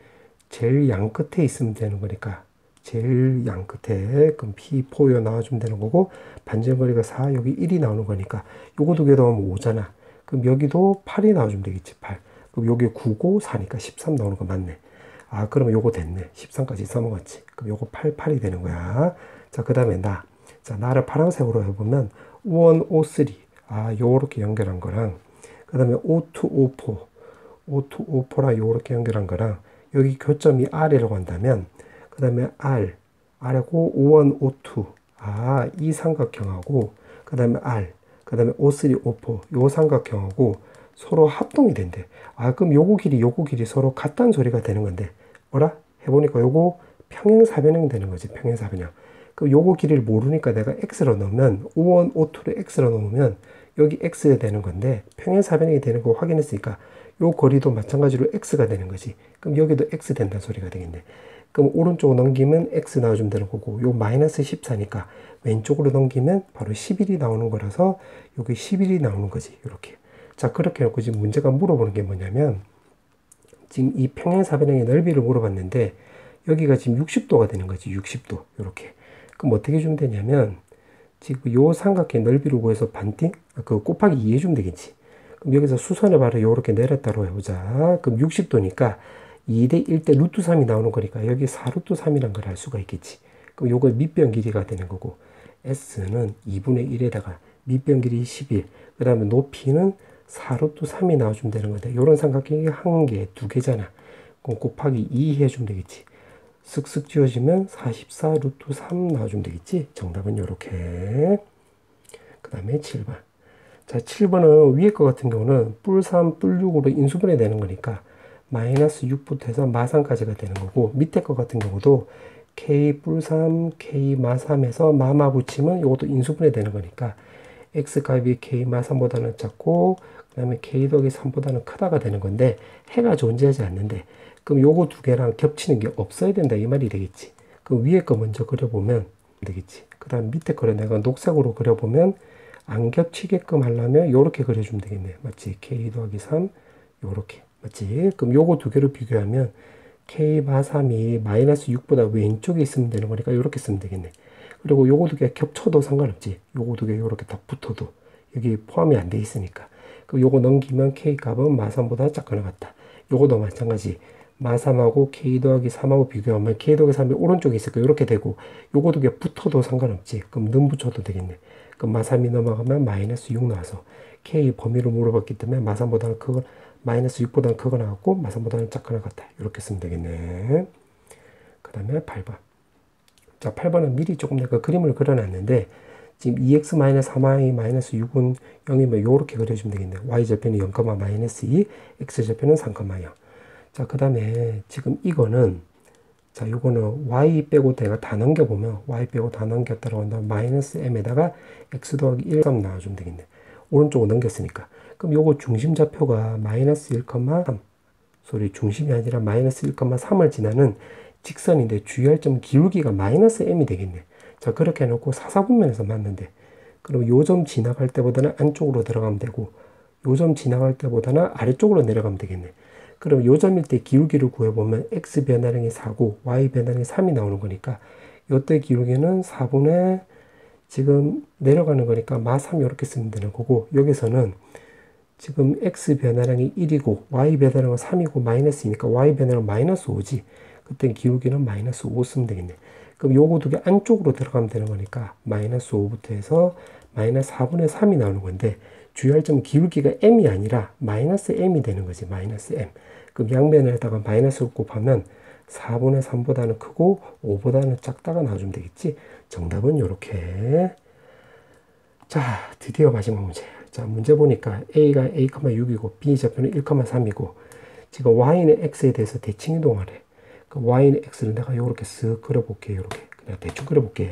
제일 양 끝에 있으면 되는 거니까 제일 양 끝에 그럼 P4요 나와주면 되는 거고, 반지름 거리가 4, 여기 1이 나오는 거니까 요거 두 개 더하면 5잖아. 그럼 여기도 8이 나와주면 되겠지, 8. 그럼 여기 9고 4니까 13 나오는 거 맞네. 아, 그러면 요거 됐네. 13까지 써먹었지. 그럼 요거 8, 8이 되는 거야. 자, 그 다음에 자, 나를 파란색으로 해보면 O1, O3. 아, 요렇게 연결한 거랑, 그 다음에 O2, O4. O2, O4랑 요렇게 연결한 거랑, 여기 교점이 R이라고 한다면, 그 다음에 R하고 O1, O2. 아, 이 삼각형하고, 그 다음에 R, 그 다음에 O3, O4. 요 삼각형하고 서로 합동이 된대. 아, 그럼 요거 길이 서로 같다는 소리가 되는 건데, 뭐라? 해보니까 요거 평행사변형이 되는 거지. 평행사변형. 그럼 요거 길이를 모르니까 내가 x로 넣으면 O1, O2를 x로 넣으면 여기 x가 되는 건데 평행사변형이 되는 거 확인했으니까 요 거리도 마찬가지로 x가 되는 거지. 그럼 여기도 x 된다는 소리가 되겠네. 그럼 오른쪽으로 넘기면 x 나와주면 되는 거고 요 마이너스 14니까 왼쪽으로 넘기면 바로 11이 나오는 거라서 여기 11이 나오는 거지. 이렇게. 자, 그렇게 해놓고 지금 문제가 물어보는 게 뭐냐면 지금 이 평행사변형의 넓이를 물어봤는데 여기가 지금 60도가 되는 거지. 60도. 이렇게. 그럼 어떻게 주면 되냐면 지금 요 삼각形넓이를 구해서 반띵? 곱하기 2 해주면 되겠지. 그럼 여기서 수선을 바로 요렇게 내렸다로 해보자. 그럼 60도니까 2대 1대 루트 3이 나오는 거니까 여기 4루트 3이란 걸 알 수가 있겠지. 그럼 요거 밑변 길이가 되는 거고 S는 2분의 1에다가 밑변 길이 11, 그 다음에 높이는 4루트 3이 나와주면 되는 건데 요런 삼각형이 한 개, 두 개잖아. 그럼 곱하기 2 해주면 되겠지. 쓱쓱 지워지면 44 루트 3 나와주면 되겠지. 정답은 요렇게. 그 다음에 7번. 자, 7번은 위에 거 같은 경우는 뿔 3, 뿔 6으로 인수분해 되는 거니까 마이너스 6부터 해서 마3까지가 되는 거고 밑에 거 같은 경우도 K 뿔 3, K 마 3에서 마마 붙이면 이것도 인수분해 되는 거니까 X값이 K 마 3보다는 작고 그 다음에 K 더하기 3보다는 크다가 되는 건데 해가 존재하지 않는데 그럼 요거 두 개랑 겹치는 게 없어야 된다 이 말이 되겠지. 그럼 위에 거 먼저 그려보면 되겠지. 그 다음 밑에 거를 내가 녹색으로 그려보면 안 겹치게끔 하려면 요렇게 그려주면 되겠네. 맞지? K 더하기 3 요렇게. 맞지? 그럼 요거 두 개를 비교하면 K 마 3이 마이너스 6보다 왼쪽에 있으면 되는 거니까 요렇게 쓰면 되겠네. 그리고 요거 두 개 겹쳐도 상관없지. 요거 두 개 요렇게 다 붙어도 여기 포함이 안 돼 있으니까. 그럼 요거 넘기면 K 값은 마 3보다 작거나 같다. 요거도 마찬가지. 마 3하고 K 더하기 3하고 비교하면 K 더하기 3이 오른쪽에 있을 거야. 이렇게 되고 요거 두 개 붙어도 상관없지. 그럼 는 붙여도 되겠네. 그럼 마 3이 넘어가면 마이너스 6 나와서 K 범위를 물어봤기 때문에 마 3보다는 크거 마이너스 6보다는 크거 나왔고 마 3보다는 작거나 같다. 이렇게 쓰면 되겠네. 그 다음에 8번. 자, 8번은 미리 조금 내가 그림을 그려놨는데 지금 2x-3y-6은 0이면 요렇게 그려주면 되겠네. y절편이 0, 마이너스 2, x절편은 3, 0. 자, 그 다음에 지금 이거는 자, 요거는 y 빼고 내가 다 넘겨보면 y 빼고 다 넘겼다고 한다면 마이너스 m에다가 x 더하기 1, 3 나와주면 되겠네. 오른쪽으로 넘겼으니까. 그럼 요거 중심 좌표가 마이너스 1,3 소리 중심이 아니라 마이너스 1,3을 지나는 직선인데 주의할 점 기울기가 마이너스 m이 되겠네. 자, 그렇게 해놓고 사사분면에서 맞는데 그럼 요 점 지나갈 때보다는 안쪽으로 들어가면 되고 요 점 지나갈 때보다는 아래쪽으로 내려가면 되겠네. 그럼 요 점일 때 기울기를 구해보면 x 변화량이 4고 y 변화량이 3이 나오는 거니까 요때 기울기는 4분의 지금 내려가는 거니까 마 3 이렇게 쓰면 되는 거고 여기서는 지금 x 변화량이 1이고 y 변화량은 3이고 마이너스이니까 y 변화량은 마이너스 5지. 그때 기울기는 마이너스 5 쓰면 되겠네. 그럼 요거 두 개 안쪽으로 들어가면 되는 거니까 마이너스 5부터 해서 마이너스 4분의 3이 나오는 건데 주의할 점은 기울기가 m이 아니라 마이너스 m이 되는 거지. 마이너스 m. 그럼 양변에다가 마이너스를 곱하면 4분의 3보다는 크고 5보다는 작다가 나와주면 되겠지. 정답은 요렇게. 자, 드디어 마지막 문제. 자, 문제 보니까 A가 A,6이고 B 좌표는 1,3이고 지금 Y는 X에 대해서 대칭 이동하래. 그럼 Y는 X를 내가 요렇게 쓱 그려볼게. 요렇게. 그냥 대충 그려볼게.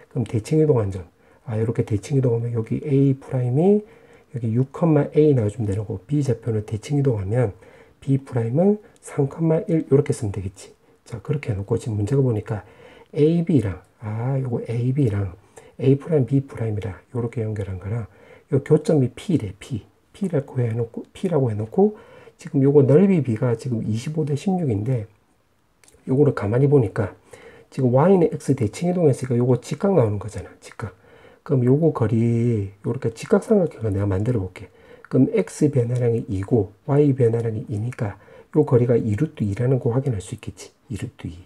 그럼 대칭 이동한 점. 요렇게 대칭 이동하면 여기 A 프라임이 여기 6,A 나와주면 되는 거고 B 좌표는 대칭 이동하면 B 프라임은 3,1 요렇게 쓰면 되겠지. 자, 그렇게 해놓고 지금 문제가 보니까 AB랑 요거 AB랑 A 프라임 B 프라임이랑 요렇게 연결한 거랑 요 교점이 P래. P라고 해놓고 지금 요거 넓이 B가 지금 25대 16인데 요거를 가만히 보니까 지금 Y는 X 대칭 이동했으니까 요거 직각 나오는 거잖아. 직각. 그럼 요거 거리 요렇게 직각삼각형을 내가 만들어 볼게. 그럼 X 변화량이 2고 Y 변화량이 2니까 요 거리가 2루트 2라는 거 확인할 수 있겠지. 2루트 2.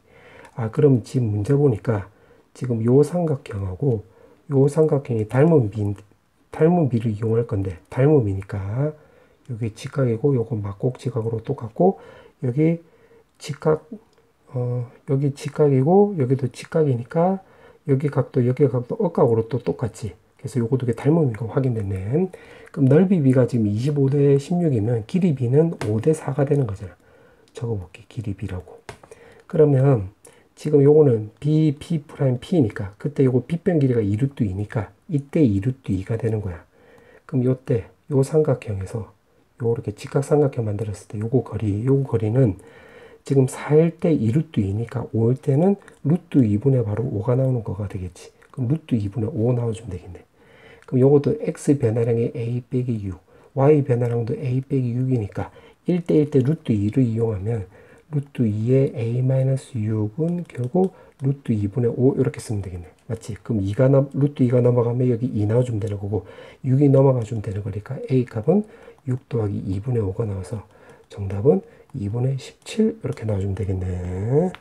그럼 지금 문제 보니까 지금 요 삼각형하고 요 삼각형이 닮은 비를 이용할 건데 닮은 비니까 여기 직각이고 요거 막곡직각으로 똑같고 여기 직각 여기 직각이고 여기도 직각이니까 여기 각도 억각으로 또 똑같지. 그래서 요거 두 개 닮은 비가 확인됐네. 그럼 넓이 B가 지금 25대 16이면 길이 B는 5대 4가 되는 거잖아. 적어볼게. 길이 B라고. 그러면 지금 요거는 b, p 프라임 p니까 그때 요거 빗변 길이가 2루트 2니까 이때 2루트 2가 되는 거야. 그럼 요때 요 삼각형에서 요렇게 직각삼각형 만들었을 때 요거 거리는 지금 4일 때 2루트 2니까 5일 때는 루트 2분의 바로 5가 나오는 거가 되겠지. 그럼 루트 2분의 5 나와주면 되겠네. 그럼 요것도 x 변화량이 a 빼기 6, y 변화량도 a 빼기 6이니까 1대 1대 루트 2를 이용하면 루트 2의 a-6은 결국 루트 2분의 5 이렇게 쓰면 되겠네. 맞지? 그럼 루트 2가 넘어가면 여기 2 나와주면 되는 거고 6이 넘어가 주면 되는 거니까 a 값은 6 더하기 2분의 5가 나와서 정답은 2분의 17 이렇게 나와주면 되겠네.